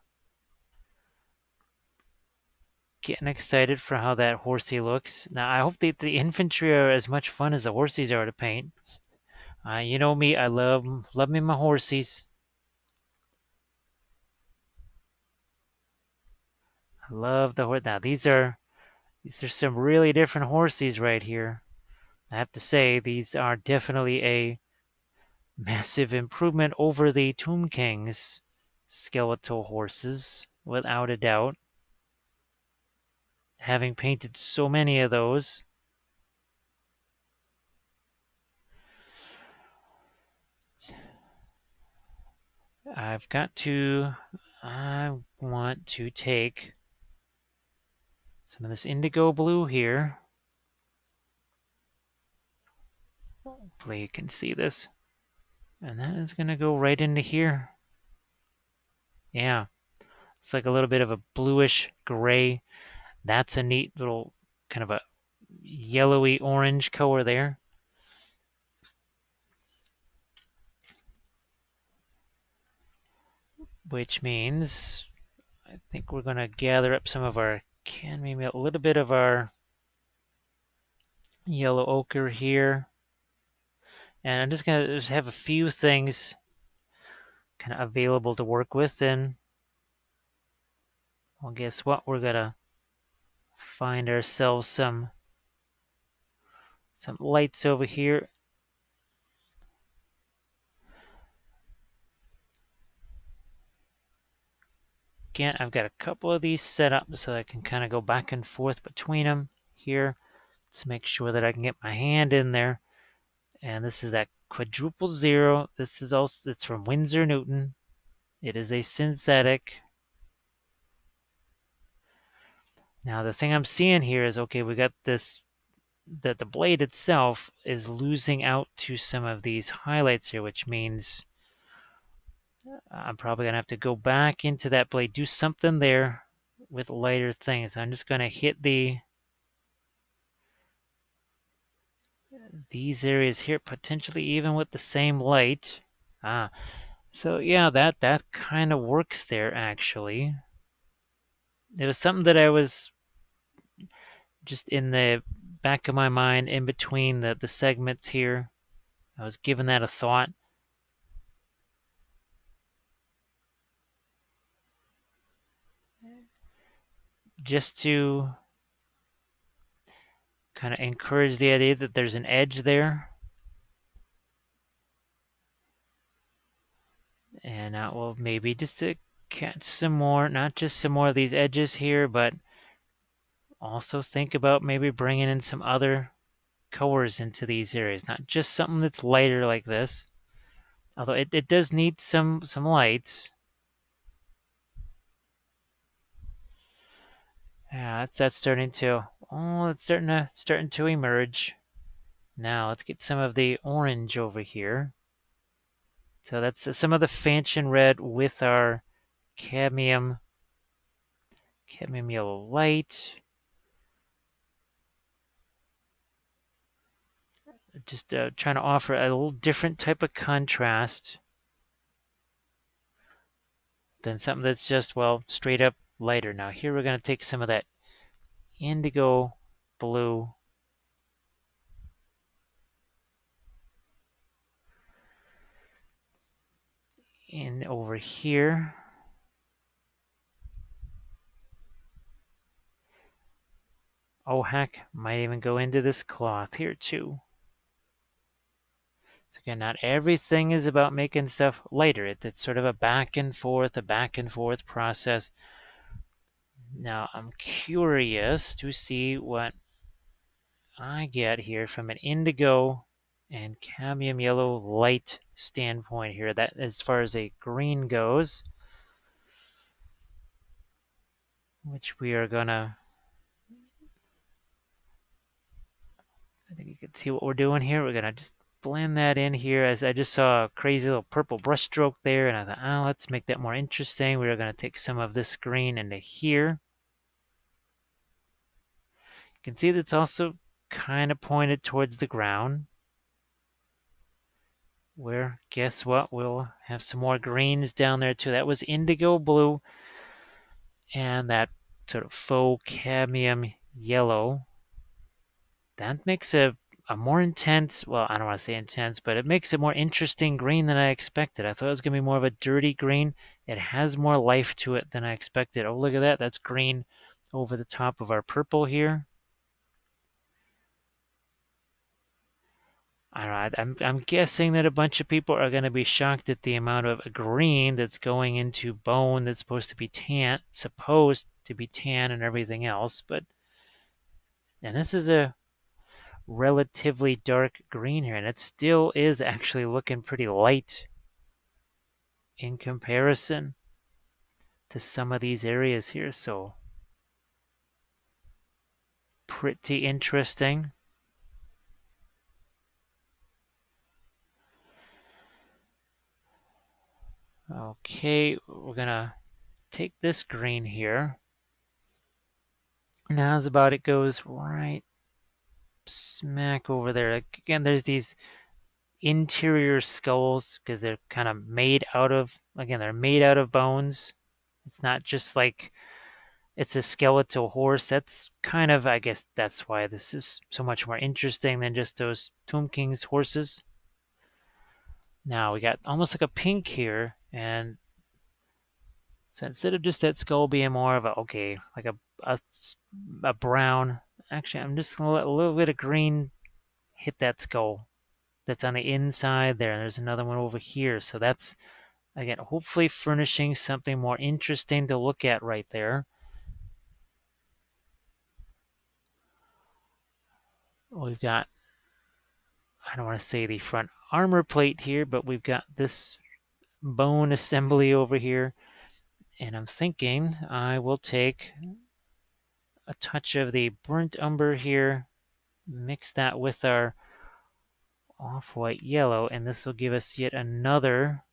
getting excited for how that horsey looks. Now, I hope that the infantry are as much fun as the horsies are to paint. You know me, I love me my horsies. I love the horse. Now these are some really different horsies right here. I have to say these are definitely a massive improvement over the Tomb King's skeletal horses, without a doubt. Having painted so many of those, I've got to. I want to take some of this indigo blue here. Hopefully you can see this. And that is going to go right into here. Yeah, it's like a little bit of a bluish gray. That's a neat little kind of a yellowy orange color there. Which means I think we're going to gather up some of our maybe a little bit of our yellow ochre here. And I'm just going to have a few things kind of available to work with. And well, guess what? We're going to find ourselves some lights over here. Again, I've got a couple of these set up so I can kind of go back and forth between them here. Let's make sure that I can get my hand in there. And this is that quadruple zero. This is also, it's from Winsor Newton. It is a synthetic. Now the thing I'm seeing here is, okay, we got this, that the blade itself is losing out to some of these highlights here, which means I'm probably going to have to go back into that blade, do something there with lighter things. I'm just going to hit these areas here, potentially even with the same light. So yeah, that kind of works there, actually. It was something that I was just in the back of my mind in between the segments here. I was giving that a thought. Just to kind of encourage the idea that there's an edge there. And well, maybe just to catch some more, not just some more of these edges here, but also think about maybe bringing in some other colors into these areas, not just something that's lighter like this. Although it does need some lights. Yeah, that's starting to, oh, it's starting to emerge. Now let's get some of the orange over here. So that's some of the Fanchon red with our cadmium yellow light. Just trying to offer a little different type of contrast than something that's just, well, straight up lighter. Now here we're going to take some of that indigo blue in over here. Oh heck, might even go into this cloth here too. So again, not everything is about making stuff lighter. It's sort of a back and forth process. Now I'm curious to see what I get here from an indigo and cadmium yellow light standpoint here. That as far as a green goes, which we are gonna, I think you can see what we're doing here. We're gonna just blend that in here, as I just saw a crazy little purple brush stroke there, and I thought, oh, let's make that more interesting. We're gonna take some of this green into here. You can see that's also kind of pointed towards the ground, where, guess what, we'll have some more greens down there too. That was indigo blue and that sort of faux cadmium yellow. That makes a a more intense, well, I don't want to say intense, but it makes a more interesting green than I expected. I thought it was going to be more of a dirty green. It has more life to it than I expected. Oh, look at that. That's green over the top of our purple here. I don't know, I'm guessing that a bunch of people are going to be shocked at the amount of green that's going into bone that's supposed to be tan and everything else. And this is a relatively dark green here, and it still is actually looking pretty light in comparison to some of these areas here. So pretty interesting. Okay, we're gonna take this green here. Now, as about it goes right smack over there. Like, again, there's these interior skulls because they're kind of made out of, again, they're made out of bones. It's not just like it's a skeletal horse. That's kind of, I guess that's why this is so much more interesting than just those Tomb King's horses. Now we got almost like a pink here, and so instead of just that skull being more of a, okay, like a brown, actually I'm just gonna let a little bit of green hit that skull that's on the inside there. And there's another one over here. So that's, again, hopefully furnishing something more interesting to look at right there. We've got, I don't want to say the front armor plate here, but we've got this bone assembly over here. And I'm thinking I will take a touch of the burnt umber here, mix that with our off-white yellow, and this will give us yet another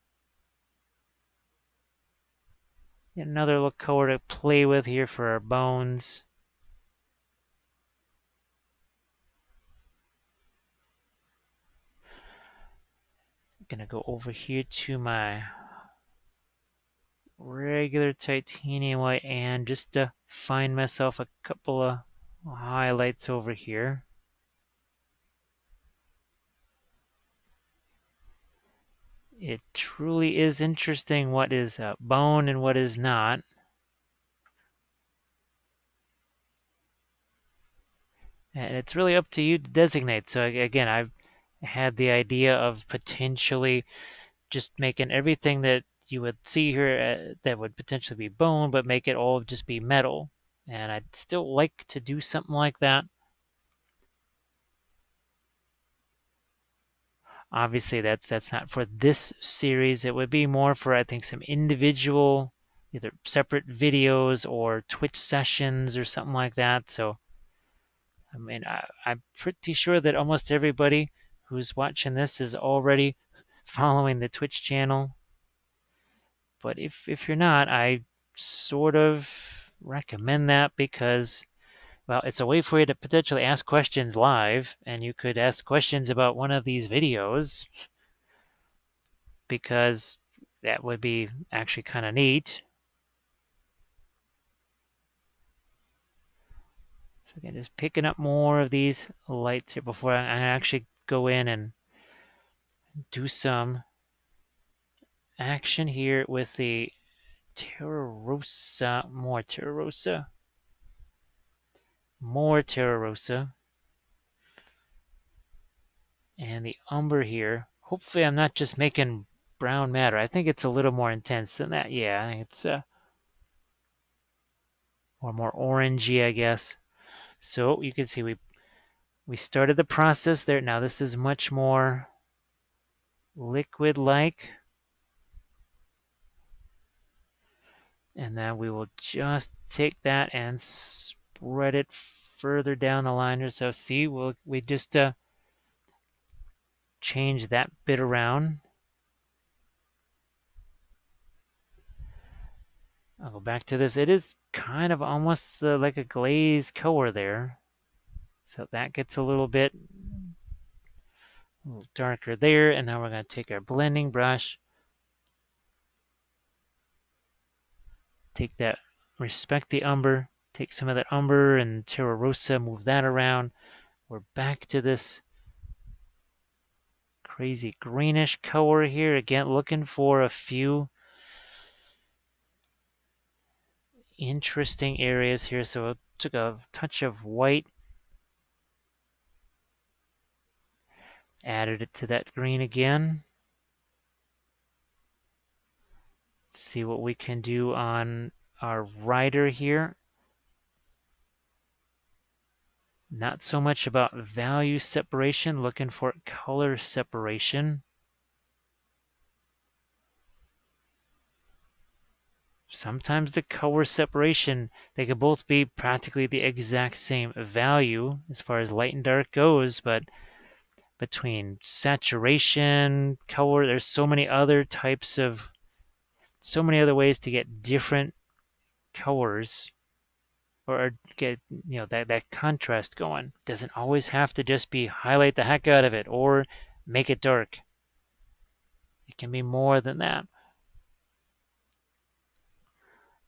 little color to play with here for our bones. I'm gonna go over here to my regular titanium white and just to find myself a couple of highlights over here. It truly is interesting what is bone and what is not. And it's really up to you to designate. So again, I've had the idea of potentially just making everything that you would see here that would potentially be bone, but make it all just be metal. And I'd still like to do something like that. Obviously, that's not for this series. It would be more for, I think, some individual, either separate videos or Twitch sessions or something like that. So, I mean, I'm pretty sure that almost everybody who's watching this is already following the Twitch channel. But if you're not, I sort of recommend that because, well, it's a way for you to potentially ask questions live, and you could ask questions about one of these videos because that would be actually kind of neat. So again, just picking up more of these lights here before I actually go in and do some action here with the Terra Rosa, more Terra Rosa, more Terra Rosa, and the umber here. Hopefully I'm not just making brown matter. I think it's a little more intense than that. Yeah, it's or more orangey, I guess. So you can see we started the process there. Now this is much more liquid-like. And then we will just take that and spread it further down the liner. So see, we just change that bit around. I'll go back to this. It is kind of almost like a glaze color there. So that gets a little darker there. And now we're going to take our blending brush, take that, respect the umber, take some of that umber and Terra Rosa, move that around. We're back to this crazy greenish color here. Again, looking for a few interesting areas here. So I took a touch of white, added it to that green again. Let's see what we can do on our rider here. Not so much about value separation, looking for color separation. Sometimes the color separation, they could both be practically the exact same value as far as light and dark goes, but between saturation, color, there's so many other ways to get different colors or get that contrast going. Doesn't always have to just be highlight the heck out of it or make it dark. It can be more than that.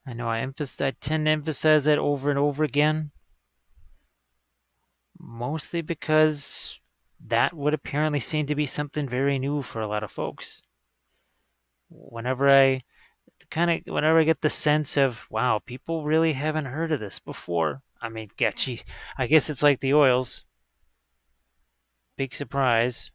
I know I tend to emphasize that over and over again, mostly because that would apparently seem to be something very new for a lot of folks. Whenever I get the sense of, wow, people really haven't heard of this before. I mean, yeah, geez, I guess it's like the oils. Big surprise.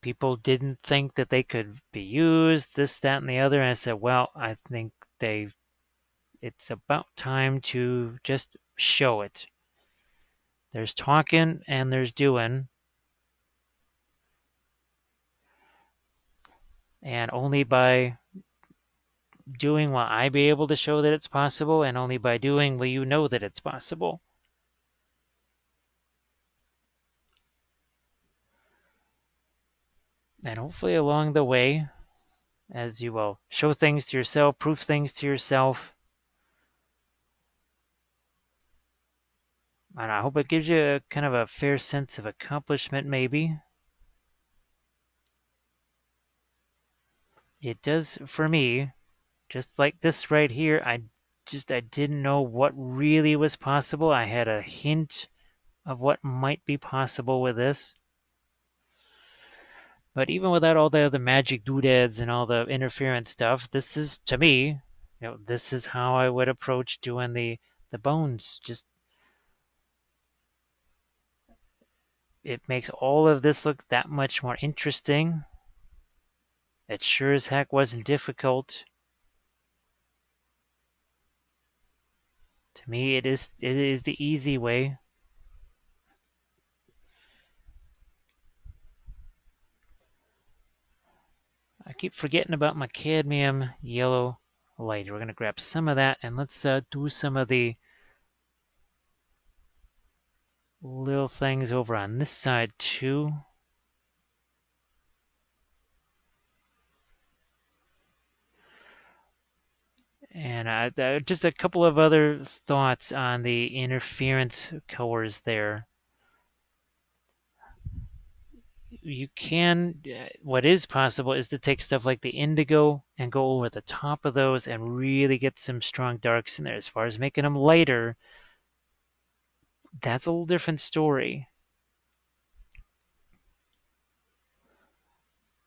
People didn't think that they could be used, this, that, and the other. And I said, well, I think it's about time to just show it. There's talking and there's doing. And only by doing will I be able to show that it's possible, and only by doing will you know that it's possible. And hopefully along the way, as you will show things to yourself, prove things to yourself, and I hope it gives you a kind of a fair sense of accomplishment, maybe. It does for me, just like this right here. I didn't know what really was possible. I had a hint of what might be possible with this. But even without all the other magic doodads and all the interference stuff, this is, to me, this is how I would approach doing the bones. Just, it makes all of this look that much more interesting. It sure as heck wasn't difficult. To me, it is the easy way. I keep forgetting about my cadmium yellow light. We're going to grab some of that, and let's do some of the little things over on this side too. And just a couple of other thoughts on the interference colors there. You can, what is possible is to take stuff like the indigo and go over the top of those and really get some strong darks in there. As far as making them lighter, that's a little different story.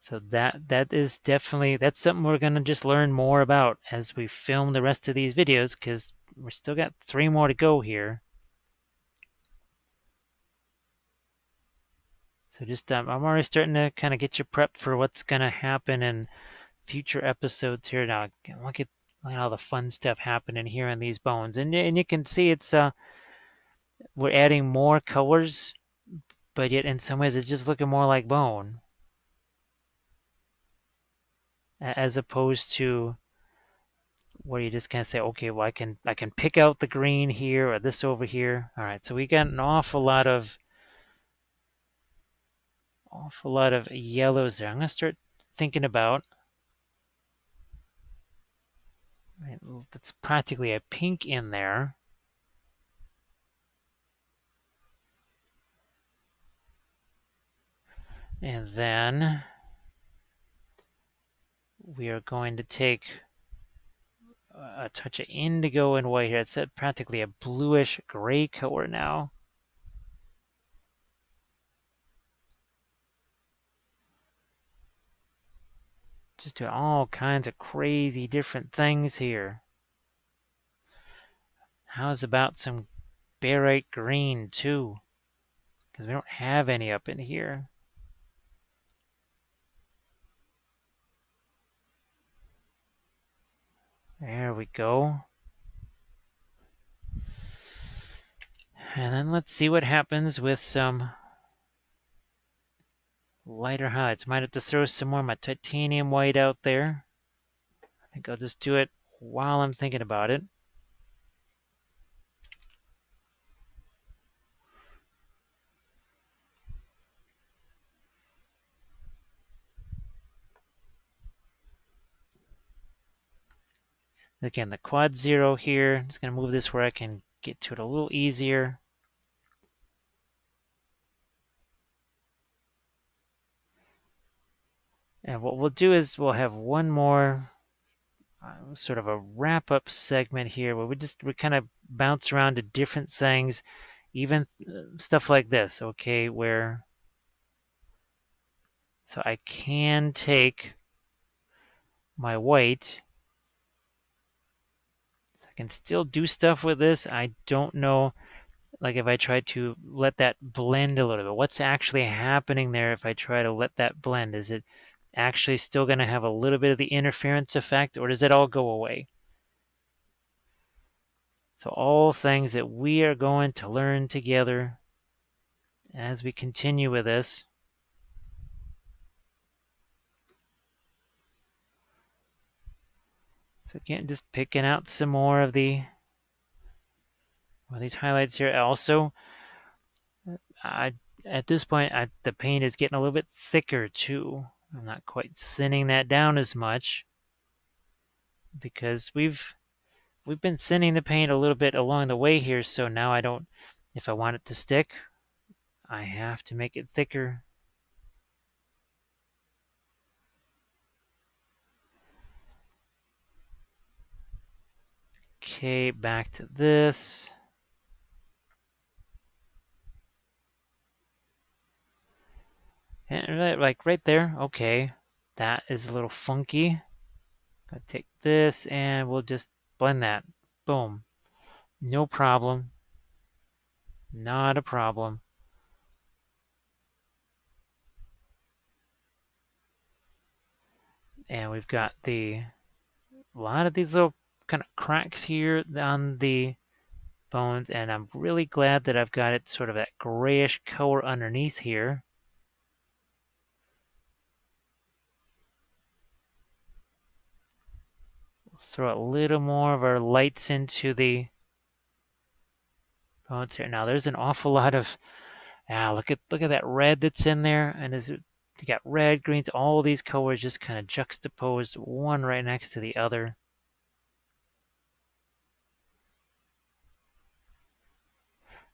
So that is definitely, that's something we're going to just learn more about as we film the rest of these videos, because we're still got 3 more to go here. So just, I'm already starting to kind of get you prepped for what's going to happen in future episodes here. Now, look at all the fun stuff happening here in these bones. And you can see it's, we're adding more colors, but yet in some ways it's just looking more like bone. As opposed to where you just kind of say, okay, well, I can pick out the green here or this over here. All right, so we got an awful lot of yellows there. I'm gonna start thinking about, right, that's practically a pink in there. And then we are going to take a touch of indigo and white here. It's practically a bluish gray color now. Just doing all kinds of crazy different things here. How's about some barite green too? Because we don't have any up in here. There we go. And then let's see what happens with some lighter highlights. Might have to throw some more of my titanium white out there. I think I'll just do it while I'm thinking about it. Again, the quad 0 here. I'm just going to move this where I can get to it a little easier. And what we'll do is we'll have one more sort of a wrap-up segment here where we kind of bounce around to different things, even stuff like this, okay, where so I can take my white, so I can still do stuff with this. I don't know, like if I try to let that blend a little bit, what's actually happening there if I try to let that blend? Is it actually still going to have a little bit of the interference effect, or does it all go away? So all things that we are going to learn together as we continue with this. So again, just picking out some more of these highlights here. Also, at this point, the paint is getting a little bit thicker too. I'm not quite thinning that down as much because we've been thinning the paint a little bit along the way here. So now I don't, if I want it to stick, I have to make it thicker. Okay, back to this. And like right there, okay, that is a little funky. Gonna take this and we'll just blend that. Boom. No problem. Not a problem. And we've got a lot of these little kind of cracks here on the bones, and I'm really glad that I've got it sort of that grayish color underneath here. Let's throw a little more of our lights into the bones here. Now there's an awful lot of look at that red that's in there, and you got red, greens, all these colors just kind of juxtaposed, one right next to the other.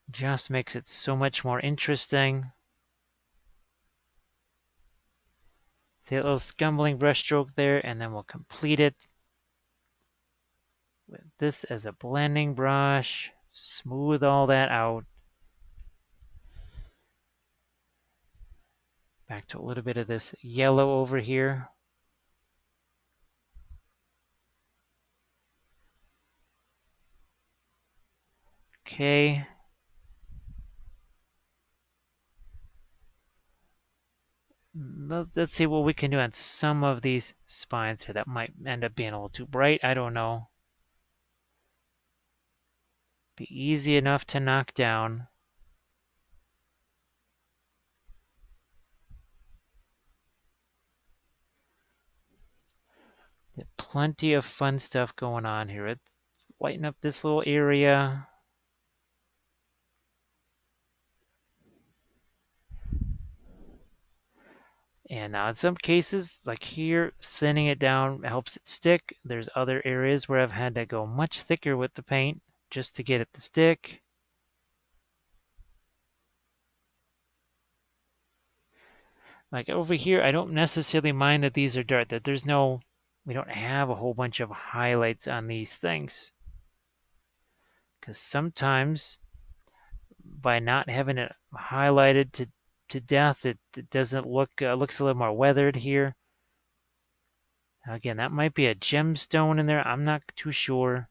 Just makes it so much more interesting. See a little scumbling brushstroke there, and then we'll complete it with this as a blending brush. Smooth all that out. Back to a little bit of this yellow over here. Okay. Let's see what we can do on some of these spines here. That might end up being a little too bright. I don't know. Be easy enough to knock down. Plenty of fun stuff going on here. Let's lighten up this little area. And now in some cases, like here, thinning it down helps it stick. There's other areas where I've had to go much thicker with the paint just to get it to stick. Like over here, I don't necessarily mind that these are dark, that we don't have a whole bunch of highlights on these things. Because sometimes by not having it highlighted to death, it doesn't look, looks a little more weathered here. Again, that might be a gemstone in there. I'm not too sure.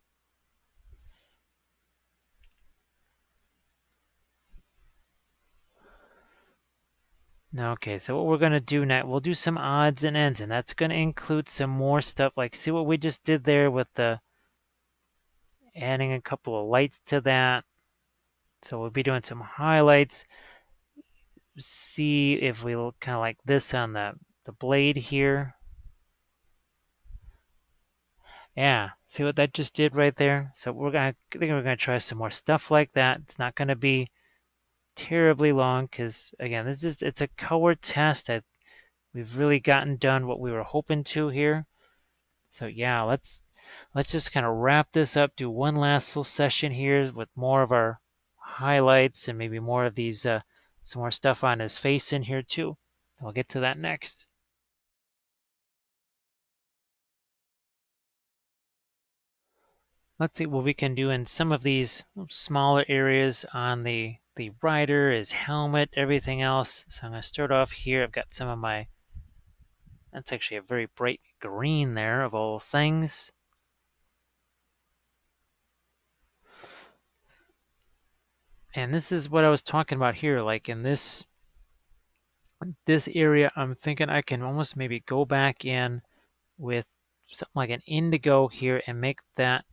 Okay, so what we're going to do now, we'll do some odds and ends, and that's going to include some more stuff. Like, see what we just did there with the adding a couple of lights to that. So we'll be doing some highlights. See if we look kind of like this on the blade here. Yeah, see what that just did right there? So I think we're gonna try some more stuff like that. It's not gonna be terribly long because again, it's a color test. We've really gotten done what we were hoping to here. So yeah, let's just kind of wrap this up. Do one last little session here with more of our highlights and maybe more of these some more stuff on his face in here too. I'll get to that next. Let's see what we can do in some of these smaller areas on the rider, his helmet, everything else. So I'm going to start off here. I've got some of my, that's actually a very bright green there of all things. And this is what I was talking about here. Like in this area, I'm thinking I can almost maybe go back in with something like an indigo here and make that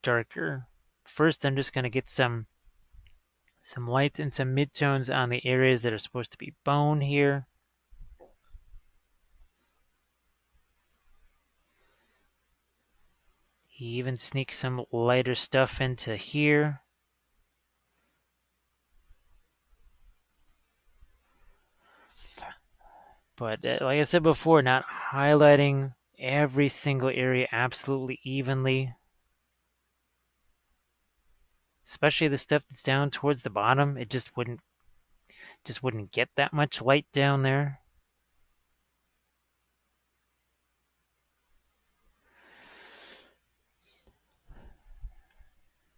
darker. First, I'm just going to get some lights and some midtones on the areas that are supposed to be bone here. He even sneaks some lighter stuff into here. But like I said before, not highlighting every single area absolutely evenly. Especially the stuff that's down towards the bottom. It just wouldn't get that much light down there.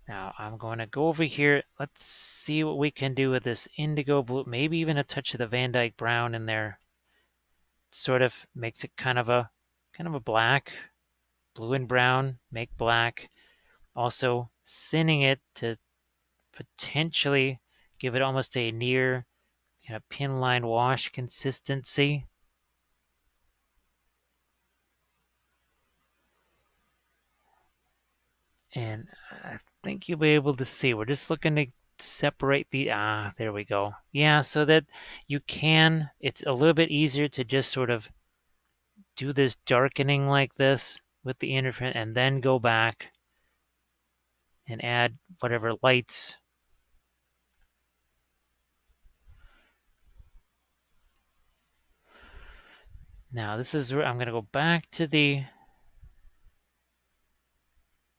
Now I'm going to go over here. Let's see what we can do with this indigo blue. Maybe even a touch of the Van Dyke brown in there. Sort of makes it kind of a black. Blue and brown make black. Also thinning it to potentially give it almost a near kind of pin line wash consistency. And I think you'll be able to see. We're just looking to separate the, there we go. Yeah, so that you can, it's a little bit easier to just sort of do this darkening like this with the interference and then go back and add whatever lights. Now this is where I'm going to go back to the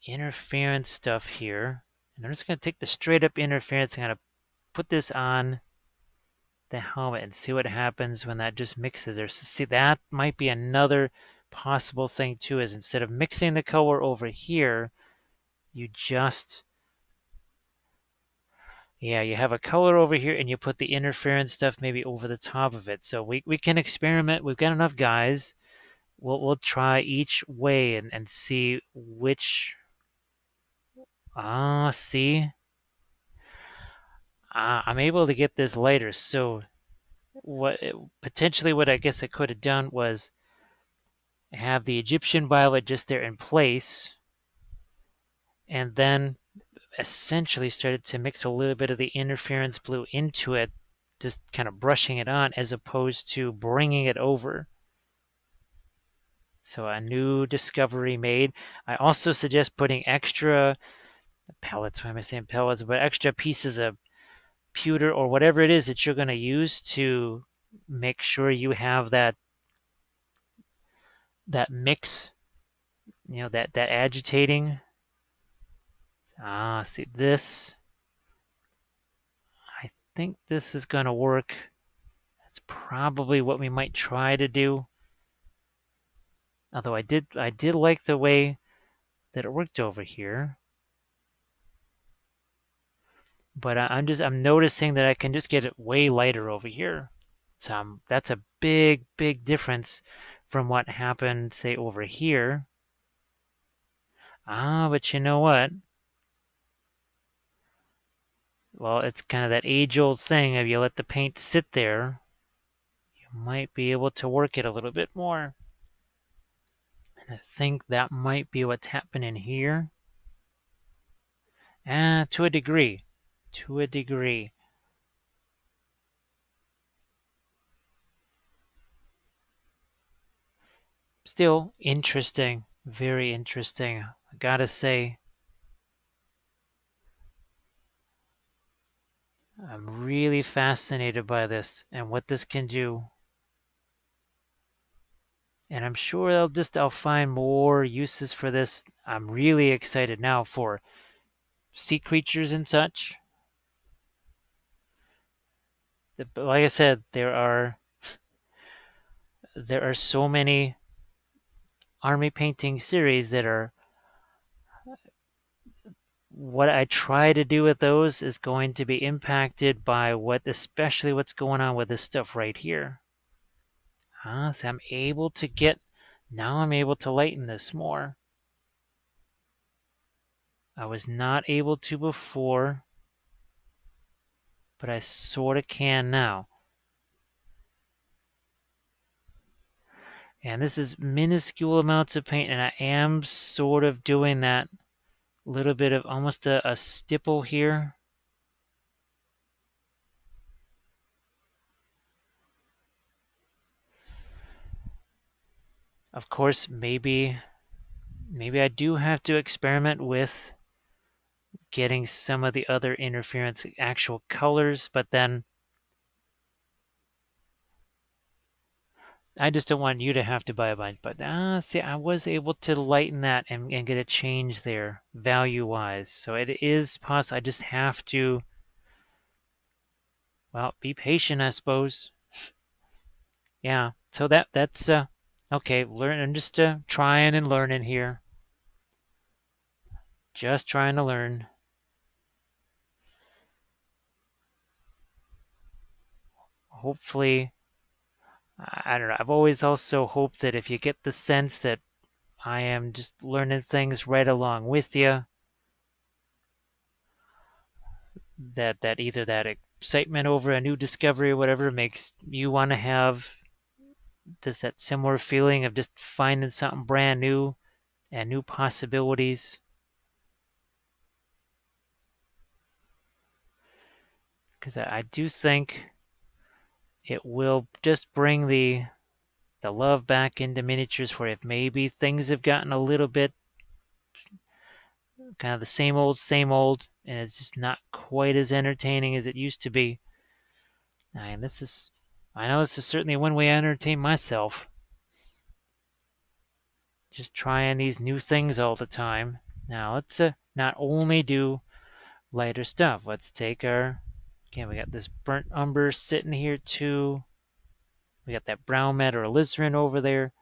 interference stuff here. And I'm just going to take the straight up interference and kind of put this on the helmet and see what happens when that just mixes there. So see, that might be another possible thing too, is instead of mixing the color over here, you just, yeah, you have a color over here and you put the interference stuff maybe over the top of it. So we can experiment. We've got enough guys. We'll try each way and see which, see, I'm able to get this later. So potentially what I guess I could have done was have the Egyptian violet just there in place, and then essentially started to mix a little bit of the interference blue into it, just kind of brushing it on as opposed to bringing it over. So a new discovery made. I also suggest putting extra pellets, why am I saying pellets, but extra pieces of pewter or whatever it is that you're going to use to make sure you have that mix, that agitating. See this. I think this is going to work. That's probably what we might try to do. Although I did like the way that it worked over here. But I'm noticing that I can just get it way lighter over here. So that's a big difference from what happened, say, over here. But you know what? Well, it's kind of that age-old thing of you let the paint sit there, you might be able to work it a little bit more. And I think that might be what's happening here. To a degree. To a degree. Still interesting. Very interesting. I gotta say, I'm really fascinated by this and what this can do. And I'm sure I'll find more uses for this. I'm really excited now for sea creatures and such. Like I said, there are so many army painting series that are, what I try to do with those is going to be impacted by especially what's going on with this stuff right here. So now I'm able to lighten this more. I was not able to before, but I sort of can now. And this is minuscule amounts of paint, and I am sort of doing that little bit of almost a stipple here. Of course, maybe I do have to experiment with getting some of the other interference actual colors, but then I just don't want you to have to buy a bunch. But see, I was able to lighten that and get a change there value-wise. So it is possible. I just have to, well, be patient, I suppose. Yeah. So that's okay. I'm just trying and learning here. Just trying to learn. Hopefully, I don't know. I've always also hoped that if you get the sense that I am just learning things right along with you, that either that excitement over a new discovery or whatever makes you want to have just that similar feeling of just finding something brand new and new possibilities. Because I do think it will just bring the love back into miniatures for if maybe things have gotten a little bit kind of the same old, and it's just not quite as entertaining as it used to be. And I know this is certainly one way I entertain myself. Just trying these new things all the time. Now let's not only do lighter stuff. Let's take okay, we got this burnt umber sitting here too. We got that brown matte or alizarin over there.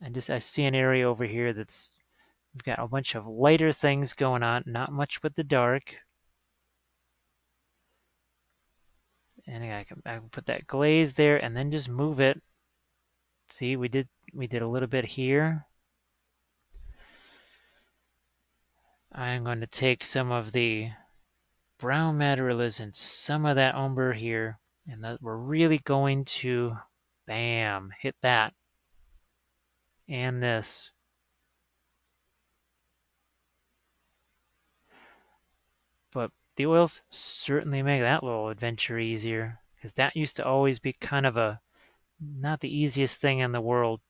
I see an area over here we've got a bunch of lighter things going on, not much with the dark. And I can put that glaze there and then just move it. See, we did a little bit here. I'm going to take some of the brown materials and some of that umber here, and we're really going to, bam, hit that. And this. But the oils certainly make that little adventure easier, because that used to always be kind of not the easiest thing in the world.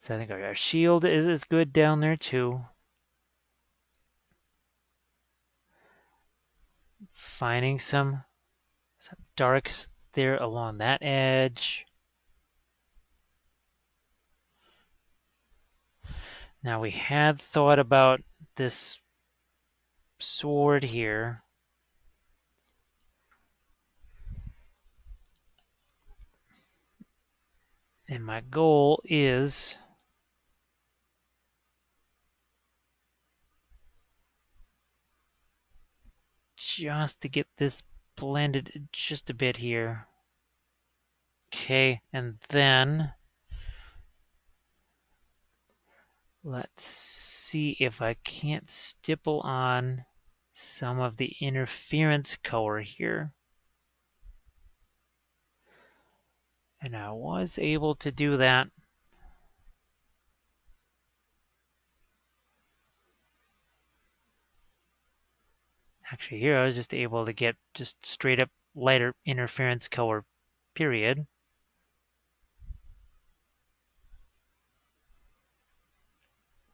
So I think our shield is good down there too. Finding some darks there along that edge. Now we had thought about this sword here. And my goal is just to get this blend it just a bit here. Okay, and then let's see if I can't stipple on some of the interference color here. And I was able to do that. Actually, here I was just able to get just straight up lighter interference color, period.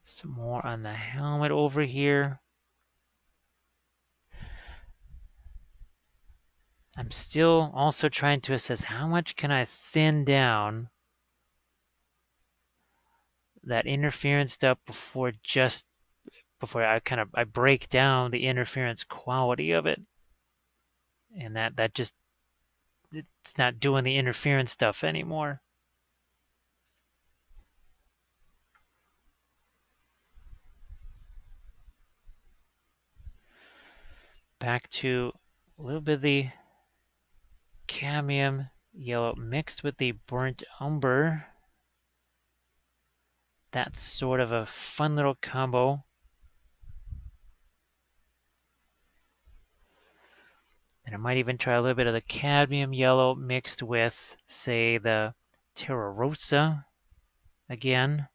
Some more on the helmet over here. I'm still also trying to assess how much can I thin down that interference stuff before I break down the interference quality of it. And that just, it's not doing the interference stuff anymore. Back to a little bit of the cadmium yellow mixed with the burnt umber. That's sort of a fun little combo. And I might even try a little bit of the cadmium yellow mixed with, say, the Terra Rosa again.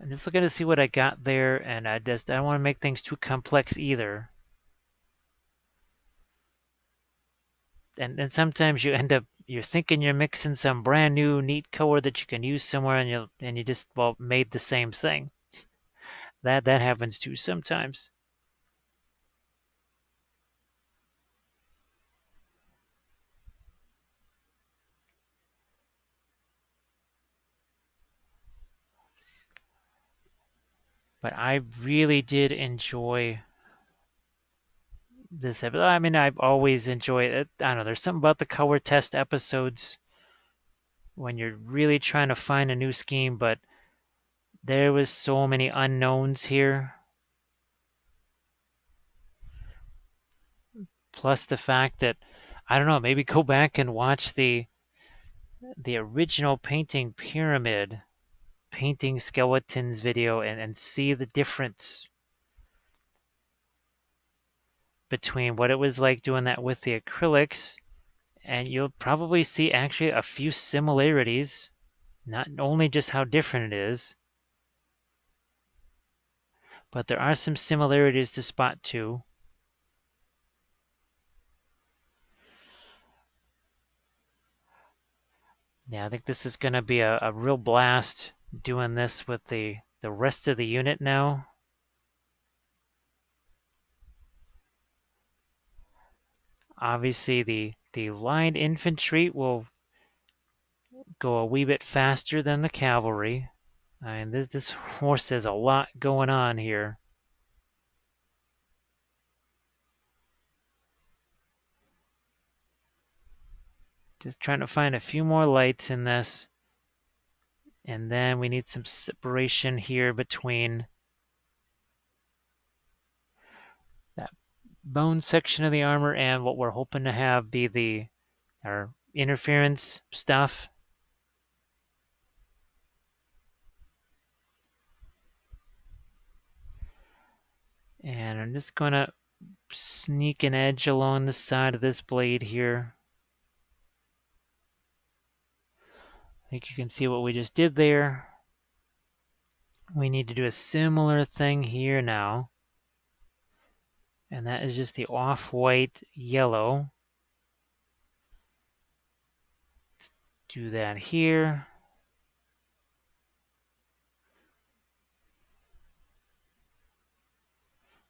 I'm just looking to see what I got there, and I don't want to make things too complex either. And then sometimes you end up, you're thinking you're mixing some brand new neat color that you can use somewhere, and you just, well, made the same thing. That happens too sometimes. But I really did enjoy this episode. I mean, I've always enjoyed it. I don't know, there's something about the color test episodes when you're really trying to find a new scheme, but there was so many unknowns here. Plus the fact that, I don't know, maybe go back and watch the original painting pyramid, painting skeletons video, and see the difference between what it was like doing that with the acrylics, and you'll probably see actually a few similarities, not only just how different it is, but there are some similarities to spot too. Yeah, I think this is going to be a real blast doing this with the rest of the unit now. Obviously, the line infantry will go a wee bit faster than the cavalry. And this horse has a lot going on here. Just trying to find a few more lights in this. And then we need some separation here between that bone section of the armor and what we're hoping to have be our interference stuff. And I'm just going to sneak an edge along the side of this blade here. I think you can see what we just did there. We need to do a similar thing here now. And that is just the off-white yellow. Let's do that here.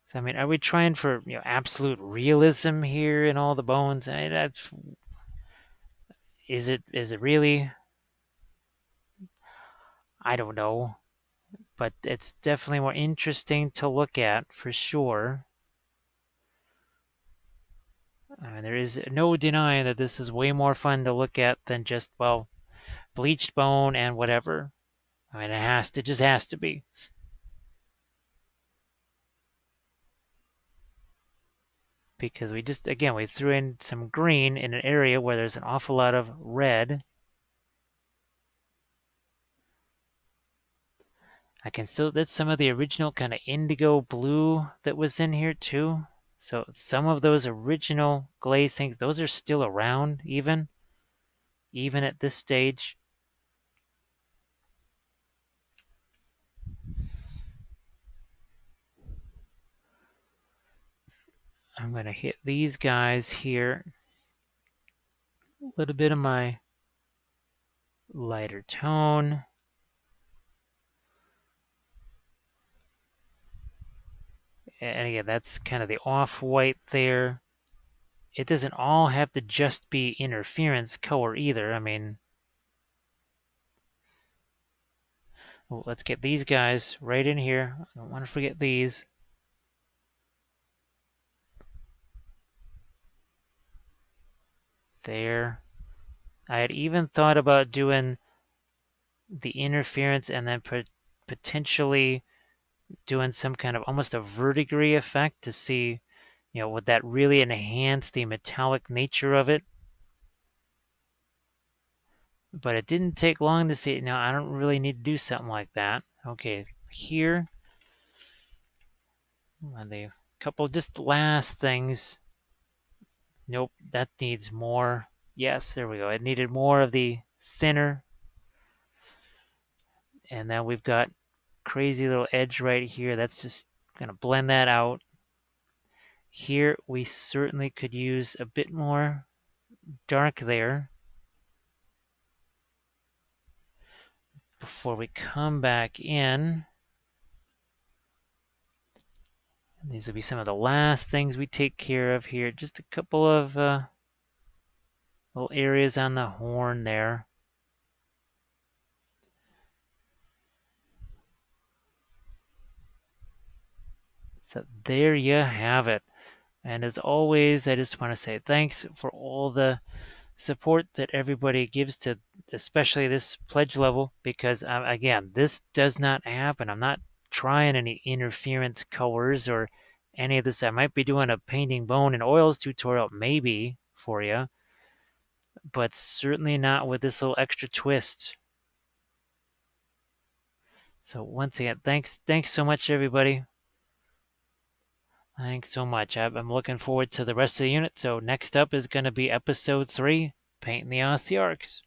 So, I mean, are we trying for absolute realism here in all the bones? Is it really? I don't know. But it's definitely more interesting to look at for sure. There is no denying that this is way more fun to look at than just, well, bleached bone and whatever. I mean, it just has to be. because we just, again, we threw in some green in an area where there's an awful lot of red. I can still, that's some of the original kind of indigo blue that was in here too. So some of those original glaze things, those are still around even at this stage. I'm going to hit these guys here. A little bit of my lighter tone. And again, that's kind of the off-white there. It doesn't all have to just be interference color either. I mean, well, let's get these guys right in here. I don't want to forget these. There. I had even thought about doing the interference and then potentially doing some kind of almost a verdigris effect to see, would that really enhance the metallic nature of it? But it didn't take long to see it. Now, I don't really need to do something like that. Okay, here, and the couple just last things. Nope, that needs more. Yes, there we go. It needed more of the center. And then we've got crazy little edge right here. That's just going to blend that out. Here, we certainly could use a bit more dark there before we come back in. And these will be some of the last things we take care of here. Just a couple of little areas on the horn there. So there you have it. And as always, I just want to say thanks for all the support that everybody gives to especially this pledge level, because again, this does not happen. I'm not trying any interference colors or any of this. I might be doing a painting bone and oils tutorial maybe for you, but certainly not with this little extra twist. So once again, thanks so much, everybody. Thanks so much. I'm looking forward to the rest of the unit. So next up is going to be episode 3, painting the Aussie Arcs.